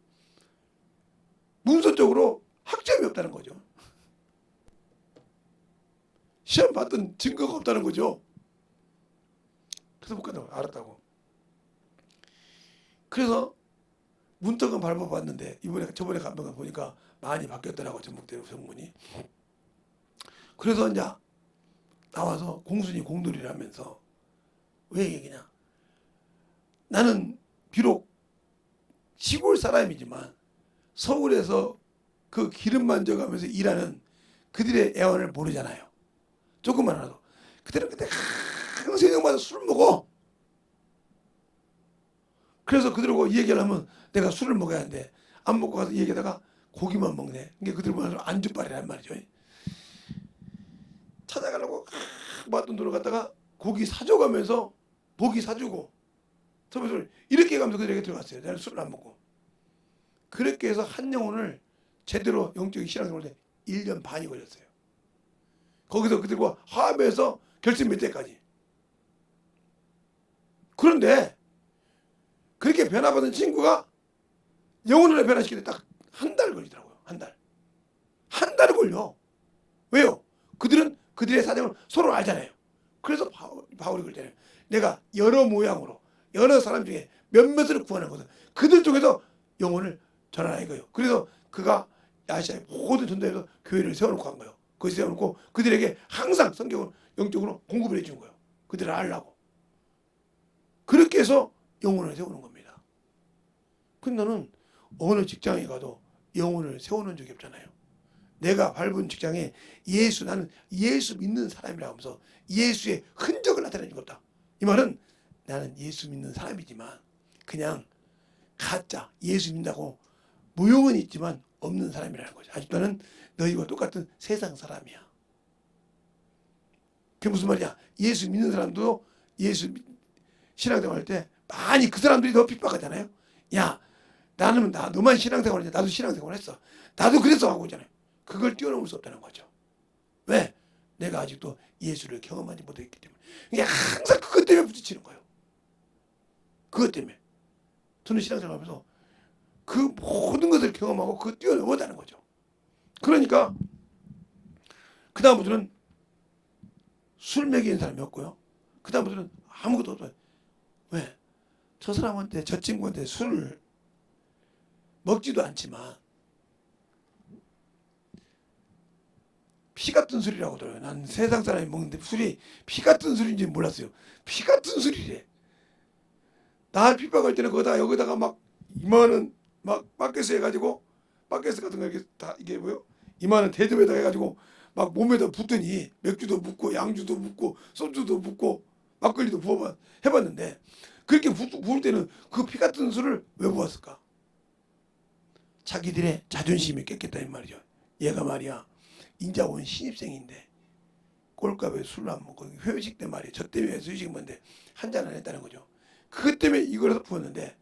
문서적으로 학점이 없다는 거죠. 시험 봤던 증거가 없다는 거죠. 그래서 못 간다고 알았다고. 그래서 문턱은 밟아봤는데 저번에 간번 보니까 많이 바뀌었더라고 전북대 성문이. 그래서 이제 나와서 공순이 공돌이를 하면서 왜 얘기냐. 나는 비록 시골 사람이지만 서울에서 그 기름 만져가면서 일하는 그들의 애환을 모르잖아요. 조금만 알아도. 그들은 그때 항상 저녁마다 술을 먹어. 그래서 그들하고 이 얘기를 하면 내가 술을 먹어야 하는데 안 먹고 가서 이 얘기하다가 고기만 먹네. 이게 그들 말로 안주빨이란 말이죠. 찾아가려고 맞던 도로 갔다가 고기 사줘가면서 고기 사주고 서비스를 이렇게 가면서 그들에게 들어갔어요. 나는 술을 안 먹고. 그렇게 해서 한 영혼을 제대로 영적인 신앙생활 때 1년 반이 걸렸어요. 거기서 그들과 화합해서 결심 몇 때까지. 그런데 그렇게 변화받은 친구가 영혼을 변화시키는데 딱 한 달 걸리더라고요. 한 달. 한 달이 걸려. 왜요? 그들은 그들의 사정을 서로 알잖아요. 그래서 바울이 그러잖아요. 내가 여러 모양으로 여러 사람 중에 몇몇을 구하는 것은 그들 중에서 영혼을 전하라 이거예요. 그래서 그가 아시아의 모든 전도에서 교회를 세워놓고 한 거예요. 거기서 세워놓고 그들에게 항상 성경을 영적으로 공급을 해준 거예요. 그들을 알라고. 그렇게 해서 영혼을 세우는 겁니다. 근데 너는 어느 직장에 가도 영혼을 세우는 적이 없잖아요. 내가 밟은 직장에 나는 예수 믿는 사람이라고 하면서 예수의 흔적을 나타내는 게 없다. 이 말은 나는 예수 믿는 사람이지만 그냥 가짜 예수 믿는다고 모형은 있지만 없는 사람이라는 거죠. 아직 나는 너희와 똑같은 세상 사람이야. 그게 무슨 말이야? 예수 믿는 사람도 예수 신앙생활 할 때 많이 그 사람들이 더 핍박하잖아요. 야, 너만 신앙생활 했냐? 나도 신앙생활 했어. 나도 그래서 하고 있잖아요. 그걸 뛰어넘을 수 없다는 거죠. 왜? 내가 아직도 예수를 경험하지 못했기 때문에. 그게 항상 그것 때문에 부딪히는 거예요. 그것 때문에. 저는 신앙생활 하면서 그 모든 것을 경험하고 그걸 뛰어넘었다는 거죠. 그러니까 그 다음부터는 술 먹이는 사람이 없고요. 그 다음부터는 아무것도 없어요. 왜? 저 사람한테 저 친구한테 술을 먹지도 않지만 피 같은 술이라고 들어요. 난 세상 사람이 먹는데 술이 피 같은 술인지 몰랐어요. 피 같은 술이래. 날 핍박할 때는 여기다가 막 이만한 막 바켓스 해가지고 바켓스 같은 거 이렇게 다 이게 뭐요? 이만한 대접에다 해가지고 막 몸에다 붓더니 맥주도 붓고 양주도 붓고 소주도 붓고 막걸리도 부어봐 해봤는데 그렇게 부을 때는 그 피 같은 술을 왜 부었을까? 자기들의 자존심이 깼겠다 이 말이죠. 얘가 말이야 인자 온 신입생인데 꼴값에 술 안 먹고 회식 때 말이야 저 때문에 회식 먹는데 한 잔 안 했다는 거죠. 그것 때문에 이걸 해서 부었는데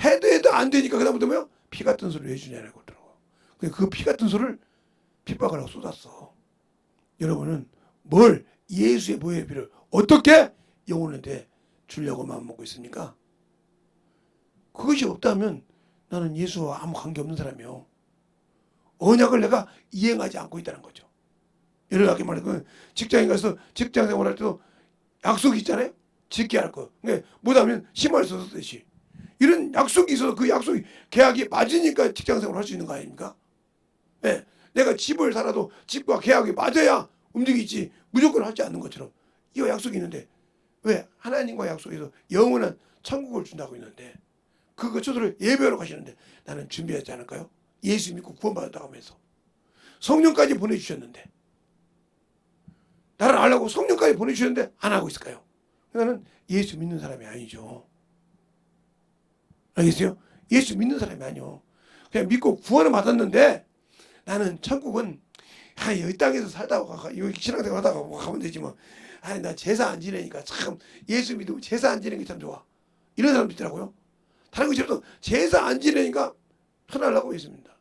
해도 안 되니까 그다음부터 뭐요? 피 같은 술을 해주냐고 그러더라고. 그 피 같은 술을 핍박을 하고 쏟았어. 여러분은 뭘 예수의 보혈의 피를 어떻게 영혼한테 주려고 마음먹고 있습니까? 그것이 없다면 나는 예수와 아무 관계없는 사람이요. 언약을 내가 이행하지 않고 있다는 거죠. 예를 들어 말하면 직장에 가서 직장 생활할 때도 약속이 있잖아요. 지켜야 할 거. 그러니까 못하면 심할 수 없듯이 이런 약속이 있어서 그 약속이 계약이 맞으니까 직장 생활을 할 수 있는 거 아닙니까? 네. 내가 집을 살아도 집과 계약이 맞아야 움직이지 무조건 하지 않는 것처럼 이 약속이 있는데 왜 하나님과 약속해서 영원한 천국을 준다고 했는데 그것들을 예배하러 가시는데 나는 준비하지 않을까요? 예수 믿고 구원받았다고 하면서 성령까지 보내주셨는데 나를 알라고 성령까지 보내주셨는데 안 하고 있을까요? 나는 예수 믿는 사람이 아니죠. 알겠어요? 예수 믿는 사람이 아니요. 그냥 믿고 구원을 받았는데 나는 천국은 이 땅에서 살다가 여기 신앙생활 하다가 가면 되지 뭐. 나 제사 안 지내니까 참 예수 믿으면 제사 안 지내는 게 참 좋아. 이런 사람도 있더라고요. 다른 것이 없어. 제사 안 지내니까 편하려고 했습니다.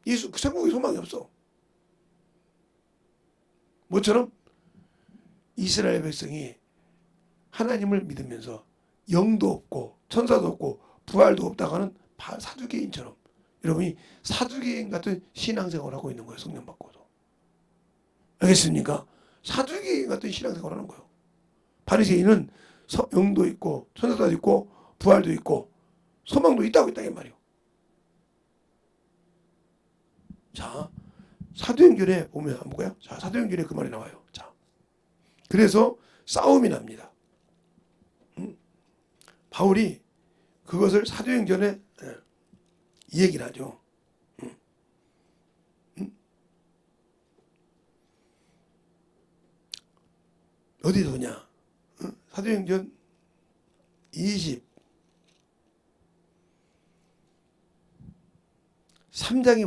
예수 그 천국에 소망이 없어. 모처럼 이스라엘 백성이 하나님을 믿으면서 영도 없고 천사도 없고 부활도 없다고 하는 사두개인처럼 여러분이 사두개인 같은 신앙생활을 하고 있는 거예요. 성령 받고도. 알겠습니까? 사두개인 같은 신앙생활을 하는 거예요. 바리새인은 영도 있고 천사도 있고 부활도 있고 소망도 있다고 했다 이 말이에요. 자, 사도행전에 보면 한번 볼까요? 자, 사도행전에 그 말이 나와요. 자, 그래서 싸움이 납니다. 바울이 그것을 사도행전에 이 얘기를 하죠. 어디서 오냐? 사도행전 23장에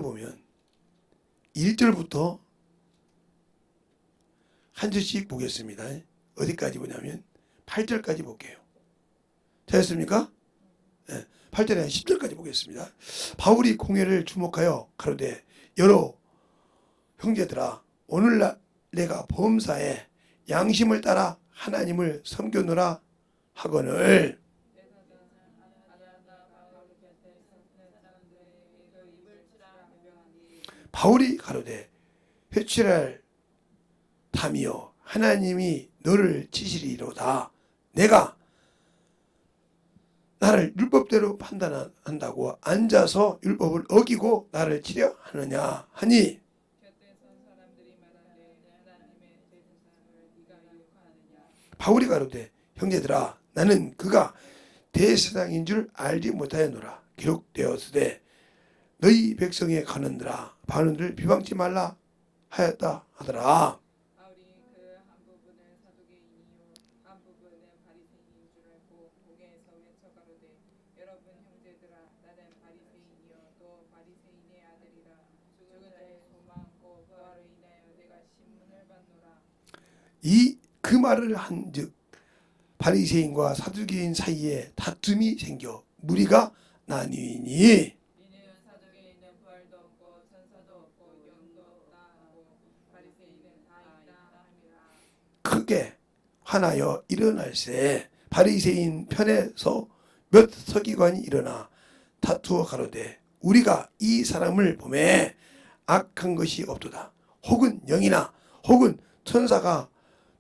보면 1절부터 한 절씩 보겠습니다. 어디까지 보냐면 8절까지 볼게요. 되었습니까? 네, 8절에 10절까지 보겠습니다. 바울이 공회를 주목하여 가로되 여러 형제들아 오늘날 내가 범사에 양심을 따라 하나님을 섬겨노라 하거늘 바울이 가로되 회칠할 담이여 하나님이 너를 치시리로다. 내가 나를 율법대로 판단한다고 앉아서 율법을 어기고 나를 치려 하느냐 하니 바울이 가로되 형제들아 나는 그가 대제사장인 줄 알지 못하였노라. 기록되었으되 너희 백성의 가는들아 바른들을 비방치 말라 하였다 하더라.
바울이 그 한 부분은 사두개인이요 한 부분은 바리새인인 줄 알고 공회에서 외쳐 가로되 여러분 형제들아 나는 바리새인이요 또 바리새인의 아들이라 죽은 자의 소망 곧 부활을 인하여 내가 신문을 받노라.
그 말을 한즉 바리새인과 사두개인 사이에 다툼이 생겨 무리가 나뉘니
이는 사두개인은 부활도 없고 천사도 없고 영도 없다 하고 바리새인은 다 있다 함이라.
크게 화나여 일어날새 바리새인 편에서 몇 서기관이 일어나 다투어 가로되 우리가 이 사람을 보매 악한 것이 없도다. 혹은 영이나 혹은 천사가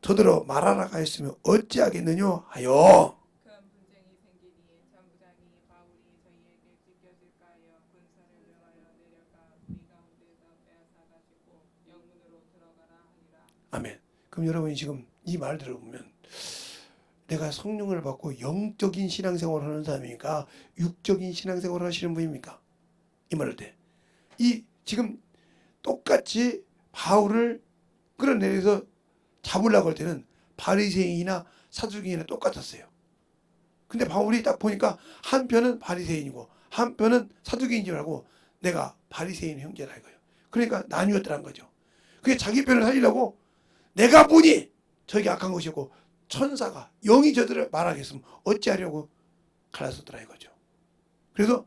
저더러 말하라 하였으면 어찌하겠느냐 하여
큰 분쟁이 생기니 전부장이 바울이 저희에게 찢겨질까 하여 군사를 명하여 내려가 우리 가운데서 빼앗아 가지고 영문으로 들어가라 하니라.
아멘. 그럼 여러분이 지금 이 말 들어보면 내가 성령을 받고 영적인 신앙생활을 하는 사람입니까? 육적인 신앙생활을 하시는 분입니까? 이 말을 때. 이 지금 똑같이 바울을 끌어내려서 잡으려고 할 때는 바리새인이나 사두개인이나 똑같았어요. 근데 바울이 딱 보니까 한편은 바리새인이고 한편은 사두개인인 줄 알고 내가 바리새인 형제라 이거예요. 그러니까 나뉘었더란 거죠. 그게 자기 편을 살리려고 내가 보니 저게 악한 것이었고 천사가 영이 저들을 말하겠으면 어찌하려고 갈라섰더라 이거죠. 그래서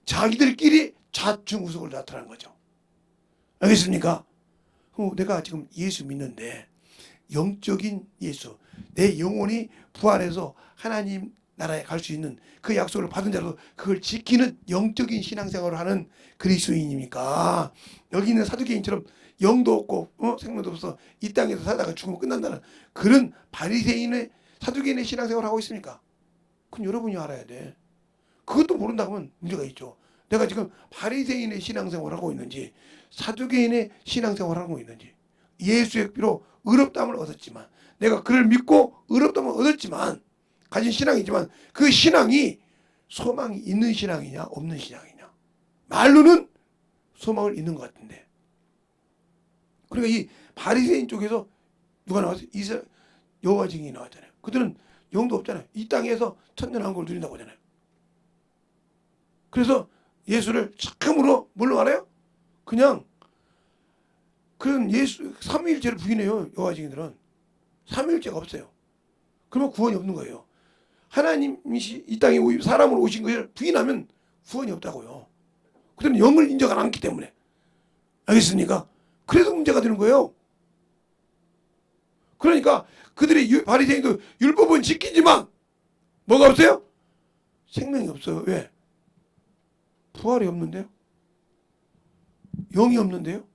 자기들끼리 좌충우석을 나타난 거죠. 알겠습니까? 내가 지금 예수 믿는데 영적인 예수, 내 영혼이 부활해서 하나님 나라에 갈 수 있는 그 약속을 받은 자로 그걸 지키는 영적인 신앙생활을 하는 그리스도인입니까? 여기 있는 사두개인처럼 영도 없고 생명도 없어 이 땅에서 살다가 죽으면 끝난다는 그런 바리새인의 사두개인의 신앙생활을 하고 있습니까? 그건 여러분이 알아야 돼. 그것도 모른다고 하면 문제가 있죠. 내가 지금 바리새인의 신앙생활을 하고 있는지 사두개인의 신앙생활을 하고 있는지 예수의 피로 의롭다함을 얻었지만 내가 그를 믿고 의롭다함을 얻었지만 가진 신앙이지만 그 신앙이 소망이 있는 신앙이냐 없는 신앙이냐 말로는 소망을 있는 것 같은데 그러니까 이 바리새인 쪽에서 누가 나왔어요? 여호와 증인이 나왔잖아요. 그들은 영도 없잖아요. 이 땅에서 천년왕국을 누린다고 하잖아요. 그래서 예수를 참으로 뭘로 알아요? 그냥 그런 예수 삼위일체를 부인해요. 여호와 증인들은 삼위일체가 없어요. 그러면 구원이 없는 거예요. 하나님이 이 땅에 사람으로 오신 것을 부인하면 구원이 없다고요. 그들은 영을 인정하지 않기 때문에. 알겠습니까? 그래서 문제가 되는 거예요. 그러니까 그들의 바리새인도 율법은 지키지만 뭐가 없어요? 생명이 없어요. 왜? 부활이 없는데요? 영이 없는데요?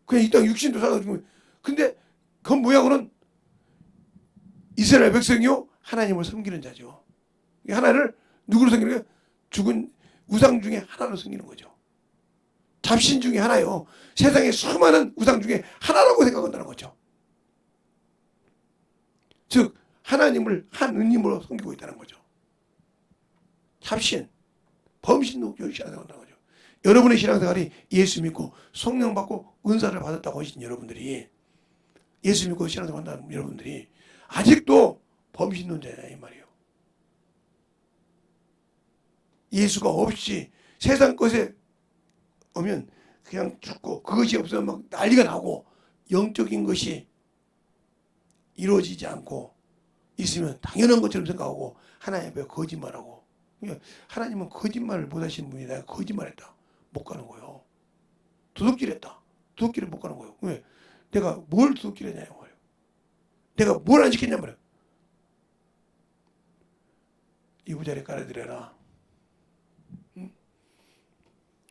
그냥 이 땅 육신도 살아가지고 근데 그 모양으로는 이스라엘 백성이요 하나님을 섬기는 자죠. 하나를 누구로 섬기는 거예요? 죽은 우상 중에 하나로 섬기는 거죠. 잡신 중에 하나요. 세상에 수많은 우상 중에 하나라고 생각한다는 거죠. 즉 하나님을 한 은님으로 섬기고 있다는 거죠. 잡신. 범신론교 신앙생활 한다는 거죠. 여러분의 신앙생활이 예수 믿고 성령 받고 은사를 받았다고 하신 여러분들이, 예수 믿고 신앙생활 한다는 여러분들이 아직도 범신론자냐 이 말이에요. 예수가 없이 세상 것에 오면 그냥 죽고, 그것이 없으면 막 난리가 나고, 영적인 것이 이루어지지 않고 있으면 당연한 것처럼 생각하고 하나님 앞에 거짓말하고. 하나님은 거짓말을 못 하시는 분이 내가 거짓말했다 못 가는 거예요. 도둑질했다, 도둑질을 못 가는 거예요. 왜? 내가 뭘 도둑질했냐 말이에요. 내가 뭘 안 지켰냐 말이에요. 이부자리 깔아드려라.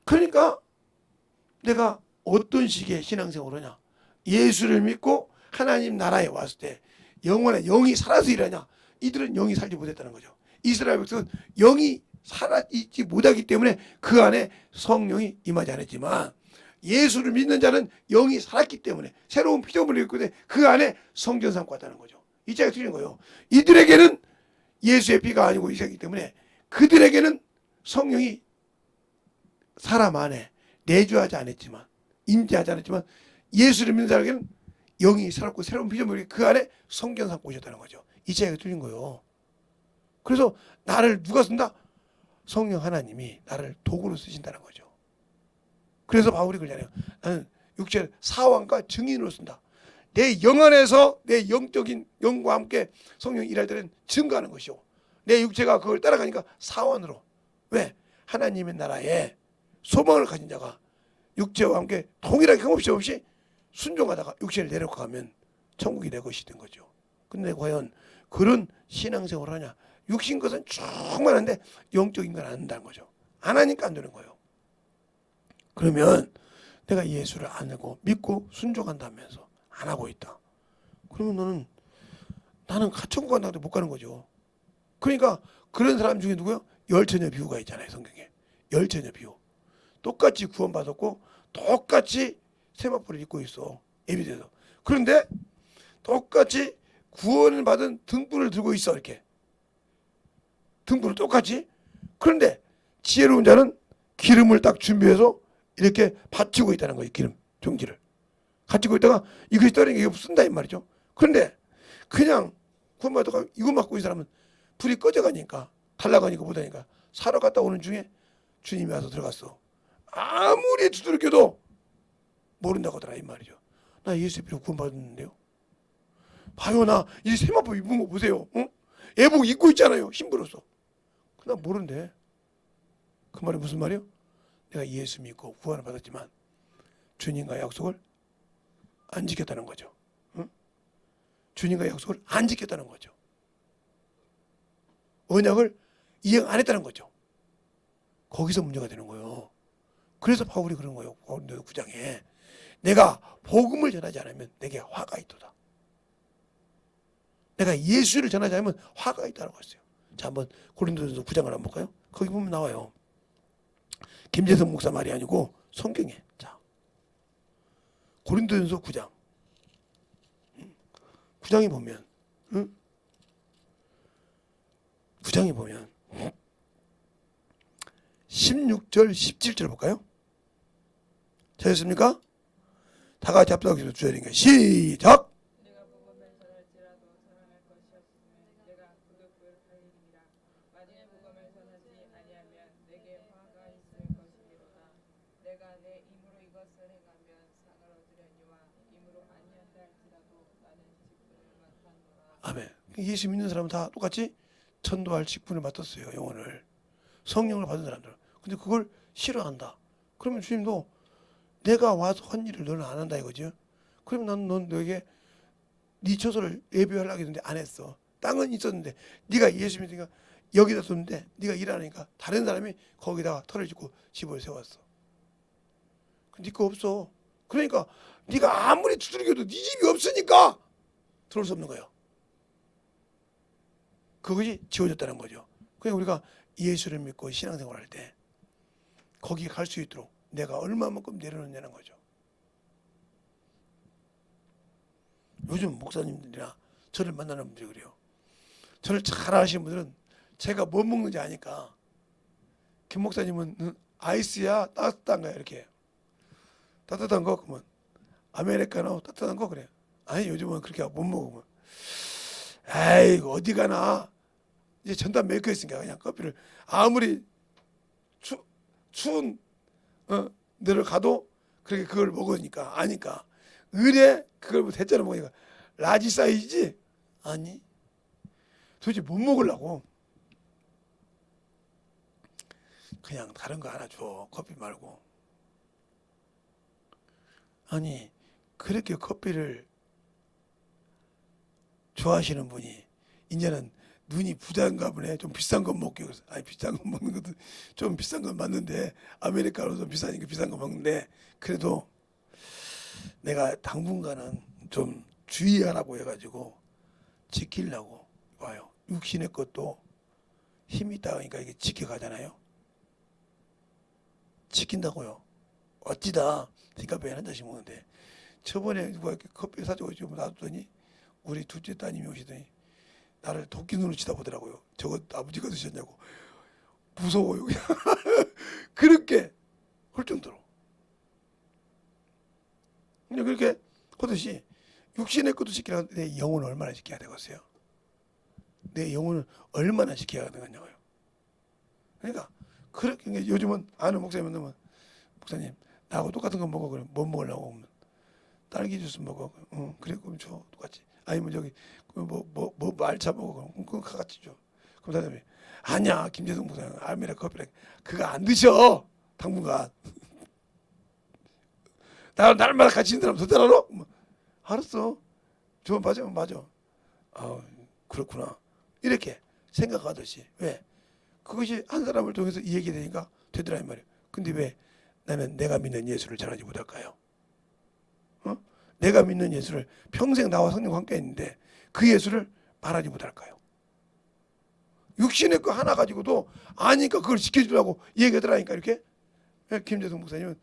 그러니까 내가 어떤 식의 신앙생활을 하냐, 예수를 믿고 하나님 나라에 왔을 때 영원의 영이 살아서 일하냐. 이들은 영이 살지 못했다는 거죠. 이스라엘 백성은 영이 살아있지 못하기 때문에 그 안에 성령이 임하지 않았지만, 예수를 믿는 자는 영이 살았기 때문에 새로운 피조물이 있기 때문에 그 안에 성전 삼고 왔다는 거죠. 이 차이가 틀린 거예요. 이들에게는 예수의 피가 아니고 이세기 때문에 그들에게는 성령이 사람 안에 내주하지 않았지만, 임재하지 않았지만, 예수를 믿는 자에게는 영이 살았고 새로운 피조물이 그 안에 성전 삼고 오셨다는 거죠. 이 차이가 틀린 거예요. 그래서 나를 누가 쓴다? 성령 하나님이 나를 도구로 쓰신다는 거죠. 그래서 바울이 그러잖아요. 나는 육체를 사왕과 증인으로 쓴다. 내 영 안에서 내 영적인 영과 함께 성령이 일할 때는 증거하는 것이고, 내 육체가 그걸 따라가니까 사원으로. 왜? 하나님의 나라에 소망을 가진 자가 육체와 함께 동일하게 흠없이 없이 순종하다가 육체를 내려놓고 가면 천국이 내 것이 된 거죠. 근데 과연 그런 신앙생활을 하냐? 육신 것은 충만한데 영적인 건 안 한다는 거죠. 안 하니까 안 되는 거예요. 그러면 내가 예수를 안 하고 믿고 순종한다면서 안 하고 있다. 그러면 나는 가천국 간다고 못 가는 거죠. 그러니까 그런 사람 중에 누구요? 열처녀 비유가 있잖아요, 성경에. 열처녀 비유. 똑같이 구원받았고 똑같이 세마포를 입고 있어, 예비돼서. 그런데 똑같이 구원을 받은 등불을 들고 있어, 이렇게. 등불을 똑같이. 그런데 지혜로운 자는 기름을 딱 준비해서 이렇게 받치고 있다는 거예요. 기름 종지를 갖추고 있다가 이것이 떨어지니까 이거 쓴다 이 말이죠. 그런데 그냥 구원받다가 이거 맞고 있는 사람은 불이 꺼져가니까, 달라가니까 못하니까 사러 갔다 오는 중에 주님이 와서 들어갔어. 아무리 두들겨도 모른다고 하더라 이 말이죠. 나 예수 믿고 구원받았는데요. 봐요, 나 이 세마포 입은 거 보세요. 응? 애복 입고 있잖아요, 신부로서. 나 모른대. 그 말이 무슨 말이요? 내가 예수 믿고 구원을 받았지만 주님과 약속을 안 지켰다는 거죠. 응? 주님과 약속을 안 지켰다는 거죠. 언약을 이행 안 했다는 거죠. 거기서 문제가 되는 거예요. 그래서 바울이 그런 거예요. 고린도서 9장에 내가 복음을 전하지 않으면 내게 화가 있도다. 내가 예수를 전하지 않으면 화가 있다는 거였어요. 자, 한번 고린도서 9장을 한번 볼까요? 거기 보면 나와요. 김재성 목사 말이 아니고 성경에. 자, 고린도전서 9장. 9장에 보면, 9장에 보면 16절, 17절 볼까요? 찾았습니까? 다 같이 합작해서 주자니까 시작.
내가 복음을 전할지라도 전할 것이 없으면 내가 부득불 할리니라. 만일 복음을 전하지 아니하면 내게 화가 있을 것이니로다. 내가 내 힘으로 이것을 행하면 상을 얻으려니와 힘으로 아니한다 할지라도 나는 직분을 맡았노라.
아멘. 예수 믿는 사람은 다 똑같이 전도할 직분을 맡았어요. 영혼을. 성령을 받은 사람들. 근데 그걸 싫어한다. 그러면 주님도 내가 와서 한 일을 너는 안 한다 이거죠. 그러면 넌 너에게 네 처소를 예비하려고 했는데 안 했어. 땅은 있었는데 네가 예수 믿으니까 여기다 뒀는데 네가 일하니까 다른 사람이 거기다가 털을 짓고 집을 세웠어. 네 거 없어. 그러니까 네가 아무리 두들겨도 네 집이 없으니까 들어올 수 없는 거예요. 그것이 지워졌다는 거죠. 그러니까 우리가 예수를 믿고 신앙생활할 때 거기 갈 수 있도록 내가 얼마만큼 내려놓냐는 거죠. 요즘 목사님들이나 저를 만나는 분들이 그래요. 저를 잘 아시는 분들은 제가 뭐 먹는지 아니까 김 목사님은 아이스야 따뜻한 거야 이렇게 따뜻한 거 그러면 아메리카노 따뜻한 거 그래. 아니 요즘은 그렇게 못 먹으면 에이 어디 가나 이제 전담 메이커 있으니까 그냥 커피를 아무리 추운 데를 가도 그렇게 그걸 먹으니까 아니까 의뢰 그걸 뭐 대짜로 먹으니까 라지 사이즈지 아니 도대체 못 먹으려고 그냥 다른 거 하나 줘 커피 말고 아니 그렇게 커피를 좋아하시는 분이 이제는 눈이 부자인가 보네 좀 비싼 거 먹기 그래서 아니 비싼 거 먹는 것도 좀 비싼 건 맞는데 아메리카노 좀 비싸니까 비싼 거 먹는데 그래도 내가 당분간은 좀 주의하라고 해가지고 지키려고 와요. 육신의 것도 힘이 있다 보니까 이게 지켜가잖아요. 지킨다고요. 어찌다 디카페인 한 잔씩 먹는데 저번에 누가 이렇게 커피 사주고 좀 놔뒀더니 우리 둘째 따님이 오시더니 나를 도끼 눈으로 쳐다보더라고요. 저거 아버지가 드셨냐고. 무서워요. 그렇게 할 정도로. 그냥 그렇게 하듯이 육신의 것도 지키라 내 영혼을 얼마나 지켜야 되겠어요? 내 영혼을 얼마나 지켜야 되겠냐고요. 그러니까 그렇게 요즘은 아는 목사님 만나면 목사님 나하고 똑같은 거 먹어 그러면 뭐 먹으려고 하면 딸기 주스 먹어. 그래 그럼 줘 똑같이. 아니면 저기 뭐 말차 먹어 그럼 그거 같이 줘. 그럼 사람이 아니야 김재동 목사님 알메라 커피랑 그거 안 드셔 당분간. 날마다 같이 있는 사람 더 잘 알아? 알았어. 저 맞아. 아 그렇구나. 이렇게 생각하듯이 왜? 그것이 한 사람을 통해서 이 얘기 되니까 되더라 이 말이에요. 근데 왜 나는 내가 믿는 예수를 전하지 못할까요? 내가 믿는 예수를 평생 나와 성령과 함께 했는데 그 예수를 말하지 못할까요? 육신의 거 하나 가지고도 아니까 그걸 지켜주려고 얘기하더라니까 이렇게. 김재동 목사님은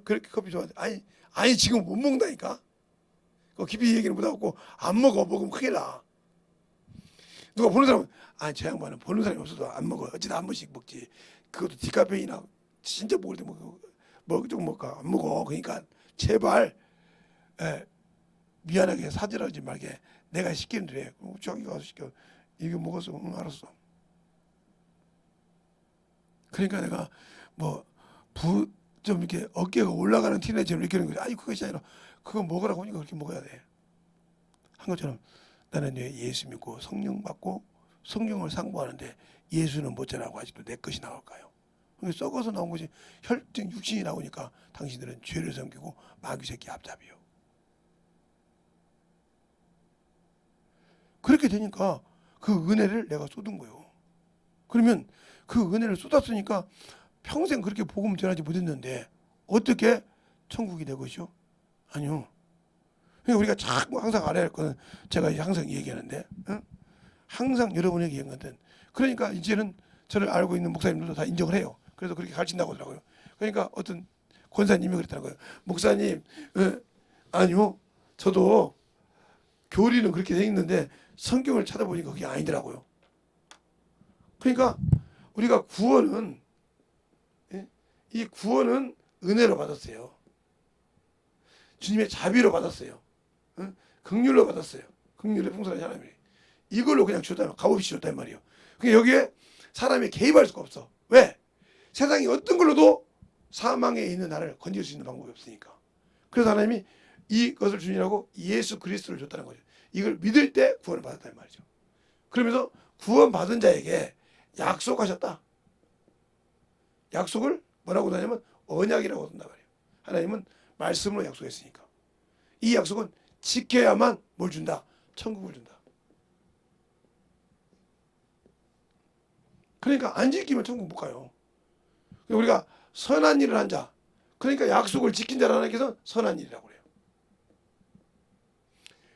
그렇게 커피 좋아하는데 아니 지금 못 먹는다니까. 깊이 얘기는 못하고 안 먹으면 큰일 나. 누가 보는 사람은 저 양반은 보는 사람이 없어도 안 먹어. 어찌나 한 번씩 먹지. 그것도 디카페인이나 진짜 먹을 때 좀 먹을까 안 먹어. 그러니까 제발 미안하게 사절하지 말게. 내가 시키는 대로 해. 자기가 가서 시켜. 이거 먹었어. 응 알았어. 그러니까 내가 좀 이렇게 어깨가 올라가는 티네처럼 이렇게 하는 거지. 아니 그것이 아니라 그거 먹으라고 하니까 그렇게 먹어야 돼. 한 것처럼 나는 예수 믿고 성령 받고 성령을 상고하는데 예수는 못 전하고 아직도 내 것이 나올까요? 썩어서 나온 것이 혈증 육신이 나오니까 당신들은 죄를 섬기고 마귀 새끼 앞잡이요. 그렇게 되니까 그 은혜를 내가 쏟은 거예요. 그러면 그 은혜를 쏟았으니까 평생 그렇게 복음 전하지 못했는데 어떻게 천국이 될 것이요? 아니요. 그러니까 우리가 자꾸 항상 알아야 할 거는 제가 항상 얘기하는데 항상 여러분에게 얘기하는 그러니까 이제는 저를 알고 있는 목사님들도 다 인정을 해요. 그래서 그렇게 가르친다고 하더라고요. 그러니까 어떤 권사님이 그랬다는 거예요. 목사님 아니요. 저도 교리는 그렇게 돼 있는데 성경을 찾아보니까 그게 아니더라고요. 그러니까 우리가 구원은 이 구원은 은혜로 받았어요. 주님의 자비로 받았어요. 긍휼로 받았어요. 긍휼의 풍성한 하나님이 이걸로 그냥 줬다면 값없이 줬단 말이에요. 그러니까 여기에 사람이 개입할 수가 없어. 왜? 세상이 어떤 걸로도 사망에 있는 나를 건질 수 있는 방법이 없으니까. 그래서 하나님이 이것을 주님이라고 예수 그리스도를 줬다는 거죠. 이걸 믿을 때 구원을 받았다는 말이죠. 그러면서 구원받은 자에게 약속하셨다. 약속을 뭐라고 하냐면 언약이라고 한단 말이에요. 하나님은 말씀으로 약속했으니까. 이 약속은 지켜야만 뭘 준다? 천국을 준다. 그러니까 안 지키면 천국 못 가요. 우리가 선한 일을 한 자, 그러니까 약속을 지킨 자를 하나님께서 선한 일이라고 그래요.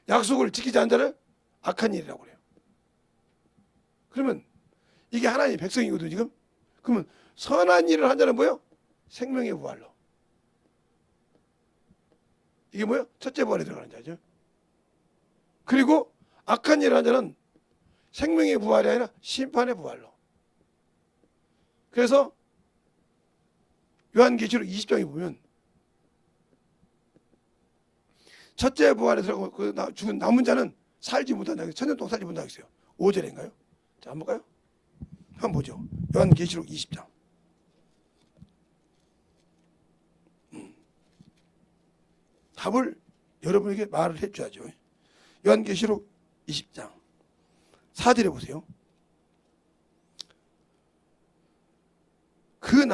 약속을 지키지 않은 자를 악한 일이라고 그래요. 그러면 이게 하나님의 백성이거든요 지금. 그러면 선한 일을 한 자는 뭐예요? 생명의 부활로. 이게 뭐예요? 첫째 부활에 들어가는 자죠. 그리고 악한 일을 한 자는 생명의 부활이 아니라 심판의 부활로. 그래서 요한계시록 20장에 보면 첫째 부활에서 죽은 남은 자는 살지 못한다. 천년 동안 살지 못한다고 했어요. 5절인가요? 자, 한번 볼까요? 한번 보죠. 요한계시록 20장. 답을 여러분에게 말을 해줘야죠. 요한계시록 20장 4절에 보세요. 그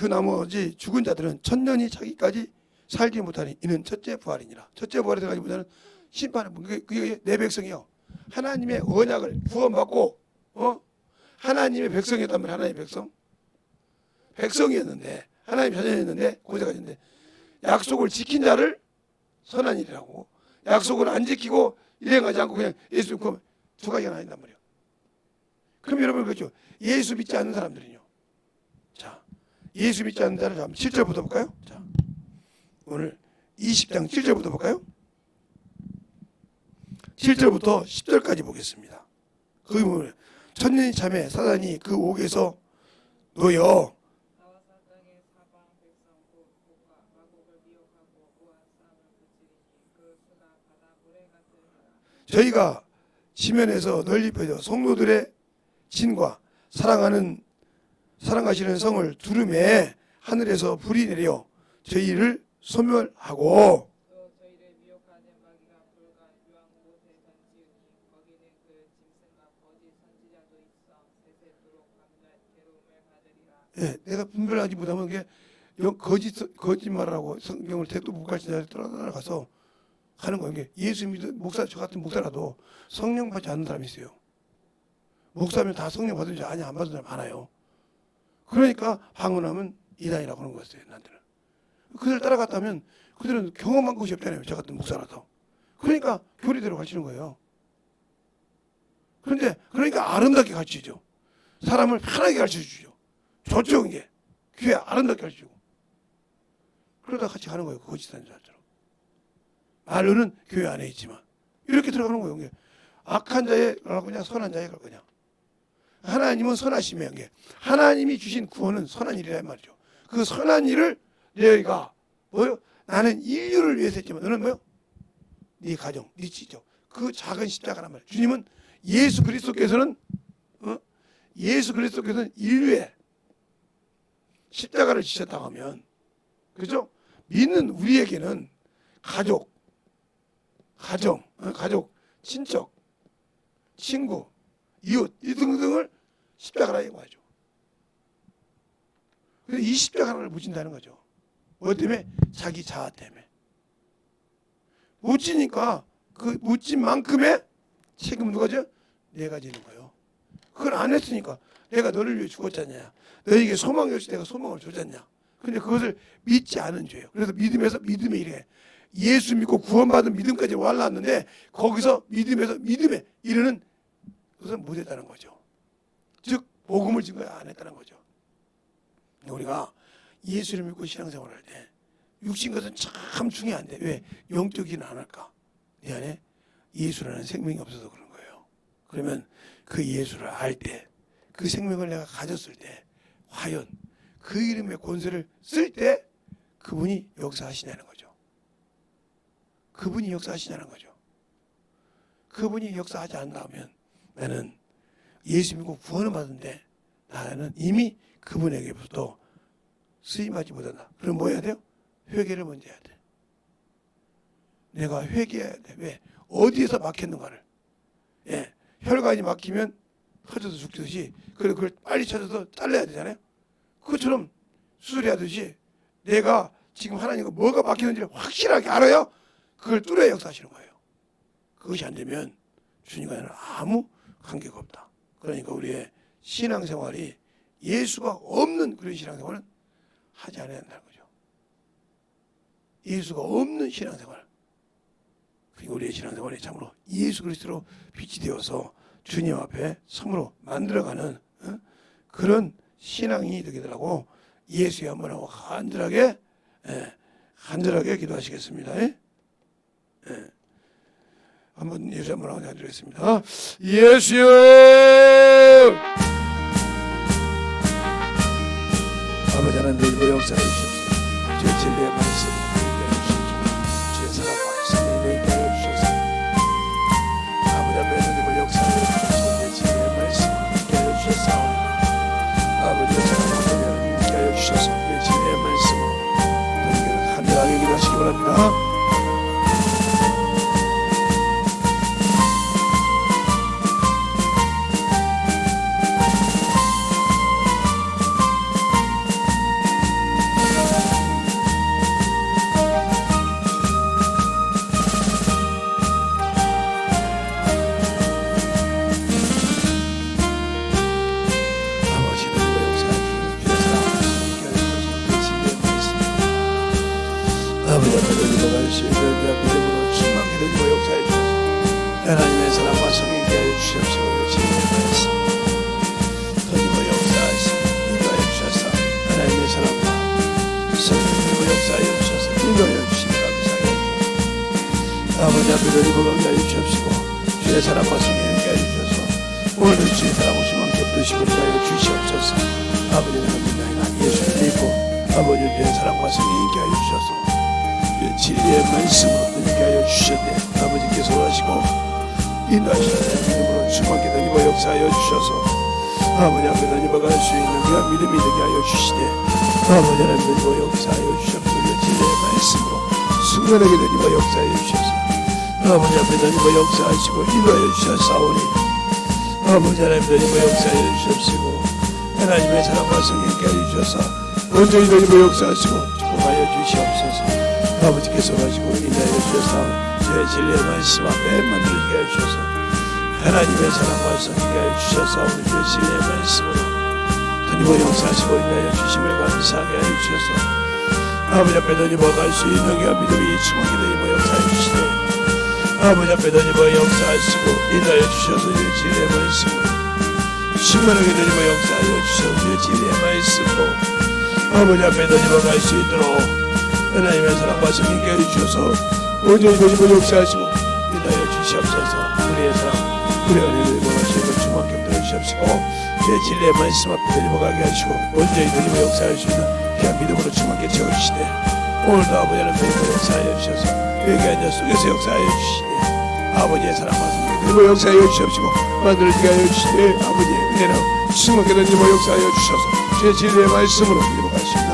나머지 죽은 자들은 천년이 차기까지 살지 못하니 이는 첫째 부활이니라. 첫째 부활에 들어가기보다는 심판을 그게 내 백성이요. 하나님의 언약을 구원받고 하나님의 백성이었단 말이야. 하나님의 백성이었는데 하나님 자녀였는데 고대가 있는데 약속을 지킨 자를 선한 일이라고, 약속을 안 지키고 일행하지 않고 그냥 예수 믿고 두 가지가 나뉜단 말이에요. 그럼 여러분 그렇죠. 예수 믿지 않는 사람들은요. 자, 예수 믿지 않는 자를 7절부터 볼까요? 자, 오늘 20장 7절부터 볼까요? 7절부터 10절까지 보겠습니다. 거기 보면 천년이 참에 사단이 그 옥에서 놓여
나와 사단의 사방 백성 곧 복과 마곡을 미혹하고 우한 싸움을 그치리니 그 수가 바다 모래 같으리라.
저희가 지면에서 널리 펴져 성도들의 진과 사랑하시는 성을 두름에 하늘에서 불이 내려 저희를 소멸하고
또 저희를 미혹하는 마귀가 불과 유황 못에 던지우니 거기는 그 짐승과 거짓 선지자도 있어 세세토록 밤낮 괴로움을 받으리라.
내가 분별하지 못하면 그게 거짓말하고 성경을 대도 못 가르친 자를 따라가서 하는 거예요. 이게 예수 믿는 목사, 저 같은 목사라도 성령 받지 않는 사람이 있어요. 목사면 다 성령 받은 줄 아니 안 받은 사람 많아요. 그러니까 방언하면 이단이라고 하는 거였어요. 나한테는. 그들 따라갔다면 그들은 경험한 것이 없잖아요. 저 같은 목사라도. 그러니까 교리대로 가르치는 거예요. 그러니까 아름답게 가르치죠. 사람을 편하게 가르쳐주죠. 좋죠. 이게 귀에 아름답게 가르치고. 그러다 같이 가는 거예요. 거짓한 자처럼. 말로는 교회 안에 있지만 이렇게 들어가는 거예요. 이게 악한 자에 갈 거냐 선한 자에 갈 거냐. 하나님은 선하시며 하나님이 주신 구원은 선한 일이란 말이죠. 그 선한 일을 너희가 뭐요? 나는 인류를 위해서 했지만 너는 뭐요? 네 가정, 네 지적, 그 작은 십자가란 말이에요. 주님은 예수 그리스도께서는 인류의 십자가를 지셨다고 하면 그렇죠? 믿는 우리에게는 가족, 친척, 친구, 이웃 이 등등을 십자가라고 하죠. 그래서 이 십자가를 묻힌다는 거죠. 뭐 때문에? 자기 자아 때문에. 묻히니까 그 묻힌 만큼의 책임은 누가 져? 내가 지는 거예요. 그걸 안 했으니까 내가 너를 위해 죽었잖냐. 너에게 소망이 없이 내가 소망을 줬잖냐. 근데 그것을 믿지 않은 죄예요. 그래서 믿음에 이래. 예수 믿고 구원받은 믿음까지 올라왔는데 거기서 믿음에 이르는 그것은 못했다는 거죠. 즉 복음을 증거 안 했다는 거죠. 우리가 예수를 믿고 신앙생활할 때 육신 것은 참 중요한데 왜 영적이는 안 할까? 내 안에 예수라는 생명이 없어서 그런 거예요. 그러면 그 예수를 알 때, 그 생명을 내가 가졌을 때 과연 그 이름의 권세를 쓸 때 그분이 역사하시냐는 거죠. 그분이 역사하시냐는 거죠. 그분이 역사하지 않는다면 나는 예수 믿고 구원을 받은데 나는 이미 그분에게부터 쓰임받지 못한다. 그럼 뭐 해야 돼요? 회개를 먼저 해야 돼. 내가 회개해야 돼. 왜? 어디에서 막혔는가를. 혈관이 막히면 터져서 죽듯이 그걸 빨리 찾아서 잘라야 되잖아요. 그것처럼 수술하듯이 내가 지금 하나님과 뭐가 막히는지를 확실하게 알아야 그걸 뚫어야 역사하시는 거예요. 그것이 안 되면 주님과는 아무 관계가 없다. 그러니까 우리의 신앙생활이 예수가 없는 그런 신앙생활은 하지 않아야 한다는 거죠. 예수가 없는 신앙생활. 그러니까 우리의 신앙생활이 참으로 예수 그리스도로 빛이 되어서 주님 앞에 섬으로 만들어가는 그런 신앙이 되더라고. 예수의 한번 하고 간절하게 기도하시겠습니다. 한번 예수 한번 하고 기도하겠습니다. 예수여. 역사해 주셔서 주의 진리의 말씀을 인도하여 주시고 주의 사랑과 성령을 인도하여 주셔서 아버지 앞에 하나님의 역사를 주셔서 주의 진리의 말씀을 인도하여 주셔서 아버지의 사랑과 성령을 인도하여 주셔서 주의 진리의 말씀으로 너희에게 간절하게 기도하시기 바랍니다. 아버지 앞에 넘어갈 수 있는 믿음으로 충만케 되고 역사해 주셔서 하나님의 사랑과 성령께 하여 주시옵시고 진리의 말씀 더디고 역사하시고 인도하여 주셔서 하나님의 사랑과 성령께 역사하여 주셔서 인도하여 주시며 감사하게 해주셔서 아버지 앞에 더디고 역사하여 주시옵시고 주의 사랑과 성령께 하여 주셔서 오늘도 주의 사랑과 충만케 얻으시고 인도하여 주시옵소서. 아버지는 하나님 예수를 믿고 아버지 주의 사랑과 성령께 하여 주셔서 진리의 말씀으로 드리게 하여 주셨네. 아버지께서 하시고 인도하시는 믿음으로 충만케 되고 역사하여 주셔서 아버지 앞에 다니어갈 수 있는 그런 믿음이 되게 하여 주시되 아버지 하나님 되고 역사하여 주셨고 진리의 말씀으로 순간하게 되고 역사하여 주셔서 아버지 앞에 다니고 역사하시고 인도하여 주셨사오니 아버지 하나님 되고 역사하여 주셨시고 하나님의 사랑과 성령께 하여 주셔서 온전히 되고 역사하시고 축복하여 주시옵소서. 아버지께서 가지고 인도하여 주셔서 주의 진리의 말씀 앞에 만들어지게 하여 주셔서 하나님의 사랑과 성령께 하여 주셔서 우리 주의 진리의 말씀으로 드리고 역사하시고 인도하여 주심을 감사하게 하여 주셔서 아버지 앞에 드리고 갈 수 있는 그 믿음이 충만하게 드리고 역사하여 주시되 아버지 앞에 드리고 역사하시고 인도하여 주셔서 주의 진리의 말씀으로 충만하게 드리고 역사하여 주셔서 주의 진리의 말씀으로 아버지 앞에 드리고 갈 수 있도록 하나님의 사랑과 성령께 하여 주셔서 온전히 되시고 역사하시고 인도하여 주시옵소서. 우리의 사랑 우리 은혜를 원하시고 주만께 들어 주시옵시고 주의 진리의 말씀 앞에 드리고 가게 하시고 온전히 되시고 역사할 수 있는 귀한 믿음으로 주만께 채워주시되 오늘도 아버지 하나님 되시고 역사하여 주셔서 여기 앉아 속에서 역사하여 주시되 아버지의 사랑과 성령께 드리고 역사하여 주시옵시고 만들어지게 하여 주시되 아버지의 은혜로 주만께 드리고 역사하여 주셔서 주의 진리의 말씀으로 드리고 갈 수 있는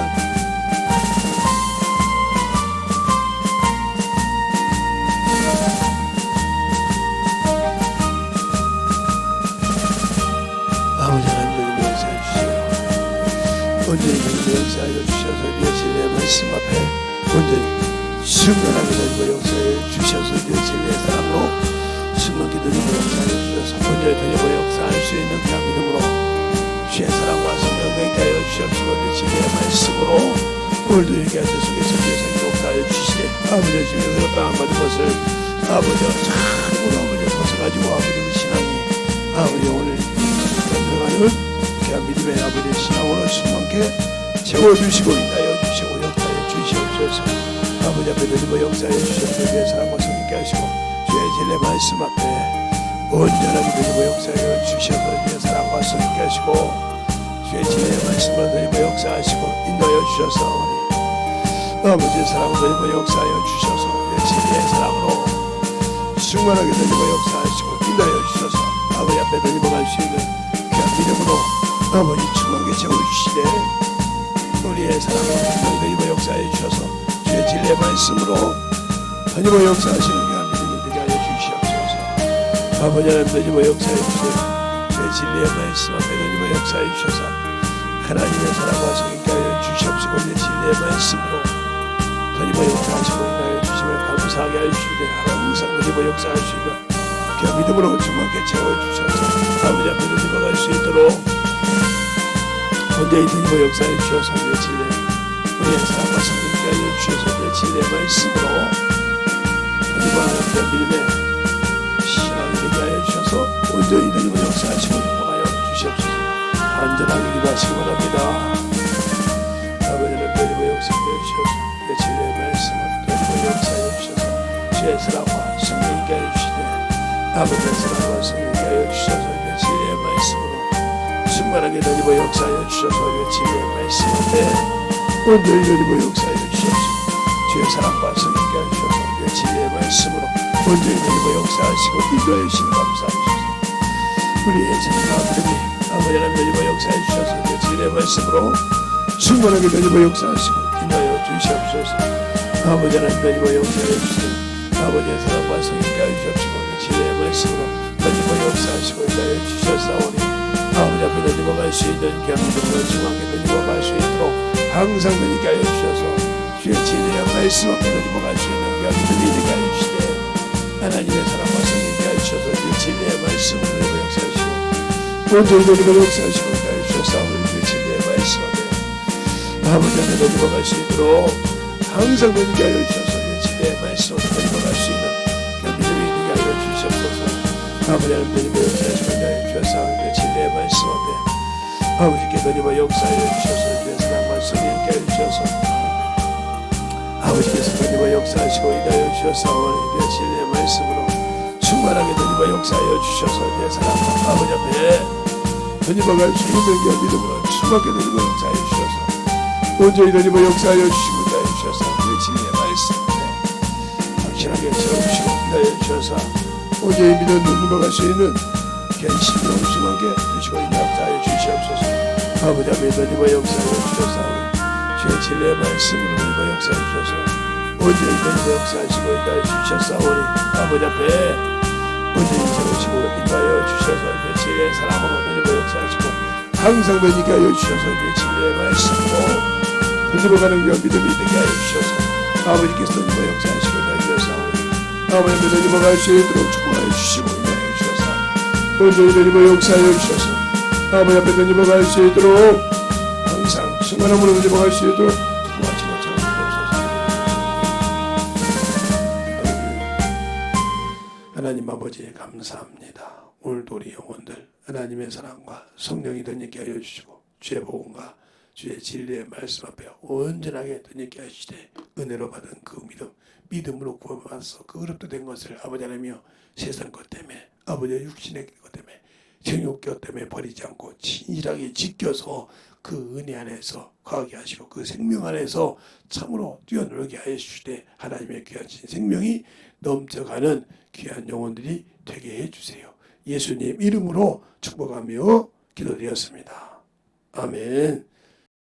온전히 역사하여 주셔서 주의 진리의 말씀 앞에 온전히 순간하게 되고 역사하여 주셔서 주의 진리의 사랑으로 순간하게 되고 역사하여 주셔서 온전히 되고 역사할 수 있는 그 믿음으로 주의 사랑과 성령께 하여 주시옵시고 주의 진리의 말씀으로 오늘도 여기 앉아 속에서 주의 사랑을 역사하여 주시되 아버지의 주님의 땅 받은 것을 아버지와 참으로 아버지의 것을 가지고 아버지의 신앙이 아버지 오늘 들어가는 믿음의 아버지의 신앙으로 충만케 채워주시고 인하여 주시고 역사하여 주시옵소서. 아버지 앞에 드리고 역사하여 주시옵소서. 주의 사랑과 성령께 하시고 주의 진리의 말씀 앞에 온전하게 드리고 역사하여 주셔서 주의 사랑과 성령께 하시고 주의 진리의 말씀을 드리고 역사하시고 인도하여 주셔서 아버지의 사랑을 드리고 역사하여 주셔서 주의 진리의 사랑으로 충만하게 드리고 역사하시고 인도하여 주셔서 아버지 앞에 드리고 갈 수 있는 귀한 믿음으로 아버지 충만하게 채워주시되 우리의 사랑을 드리고 역사해 주셔서 주의 진리의 말씀으로 드리고 역사하시는 귀한 믿음이 되게 하여 주시옵소서. 아버지 하나님 드리고 역사해 주세요. 주의 진리의 말씀 앞에 드리고 역사해 주셔서 하나님의 사랑과 성령께 하여 주시옵시고 주의 진리의 말씀으로 드리고 역사하시고 인하여 주심을 감사하게 하여 주시되 항상 드리고 역사할 수 있는 귀한 믿음으로 충만하게 채워주셔서 아버지 앞에 드리고 갈 수 있도록 온전히 드리고 역사해 주셔서 주의 진리 우리의 사랑과 성령께 하여 주셔서 주의 진리의 말씀으로 드리고 하나님의 믿음의 신앙이 되게 하여 주셔서 온전히 드리고 역사하시고 축복하여 주시옵소서. 안전하게 기도하시기 바랍니다. 아버지는 드리고 역사하여 주셔서 주의 진리의 말씀을 드리고 역사하여 주셔서 주의 사랑과 성령께 하여 주시되 아버지의 사랑과 성령께 하여 주셔서 주의 진리의 말씀으로 충만하게 드리고 역사하여 주셔서 주의 진리의 말씀 앞에 온전히 누리고 역사하여 주시옵소서. 주의 사랑과 성령께 하셔서 주의 진리의 말씀으로 온전히 누리고 역사하시고 인도하여 주시니 감사하옵소서. 우리의 생각 아버지 아버지 하나님 누리고 역사해 주셔서 주의 진리의 말씀으로 충만하게 누리고 역사하시고 인도하여 주시옵소서. 아버지 하나님 누리고 역사해 주시고 아버지의 사랑과 성령께 하시옵시고 진리의 말씀으로 누리고 역사하시고 인도하여 주셨사오니 아버지 앞에 누리고 갈 수 있는 겸손으로 중앙에 누리고 갈 수 있도록 항상 누리게 하여 주셔서 주의 진리의 말씀 앞에 누리고 갈 수 있는 겸손이 되게 하여 주시되 하나님의 사랑과 성령께 하여 주셔서 주의 진리의 말씀을 누리고 역사하시고 온전히 누리고 역사하시고 인도하여 주셨사오니 주의 진리의 말씀 앞에 아버지 앞에 누리고 갈 수 있도록 항상 누리게 하여 주셔서 주의 진리의 말씀으로 누리고 갈 수 있는 겸손이 되게 하여 주시옵소서. 아버지 하나님 누리고 역사하시고 인도하여 주셨사오니 주의 진리의 말씀 앞에 아버지께 누리고 역사하여 주셔서 주의 사랑과 성령께 하여 주셔서 아버지께서 누리고 역사하시고 인도하여 주셨사오니 주의 진리의 말씀으로 충만하게 누리고 역사하여 주셔서 주의 사랑과 아버지 앞에 누리고 갈 수 있는 믿음으로 충만하게 누리고 역사하여 주셔서 온전히 누리고 역사하여 주시고 인도하여 주셔서 주의 진리의 말씀에 확실하게 채워주시고 인도하여 주셔서 온전히 믿어 누리고 갈 수 있는 견심이 엄청하게 주시고 인도하여 주시옵소서. 아버지 앞에 누리고 역사하여 주셔서 주의 진리의 말씀으로 누리고 역사해 주셔서 온전히 누리고 역사하시고 인도하여 주셨사오니 아버지 앞에 온전히 채우시고 인도하여 주셔서 주의 진리의 사랑으로 누리고 역사하시고 항상 누리게 하여 주셔서 주의 진리의 말씀으로 누리고 가는 그 믿음이 되게 하여 주셔서 아버지께서 누리고 역사하시고 인도하여 주셨사오니 아버지 앞에 누리고 갈 수 있도록 축복하여 주시고 인도하여 주셔서 온전히 누리고 역사하여 주셔서 아버지 앞에 누리고 갈 수 있도록 항상 충만함으로 누리고 갈 수 있도록 도와주시고 채워주옵소서. 하나님 아버지 감사합니다. 오늘도 우리 영혼들 하나님의 사랑과 성령이 덧있게 하여 주시고 주의 복음과 주의 진리의 말씀 앞에 온전하게 덧있게 하시되 은혜로 받은 그 믿음으로 구원받아서 그 어렵도 된 것을 아버지 하나님이여 세상 것 때문에 아버지의 육신의 것 때문에 정욕 때문에 버리지 않고 진실하게 지켜서 그 은혜 안에서 거하게 하시고 그 생명 안에서 참으로 뛰어놀게 하여 주시되 하나님의 귀한 생명이 넘쳐가는 귀한 영혼들이 되게 해주세요. 예수님 이름으로 축복하며 기도드렸습니다. 아멘.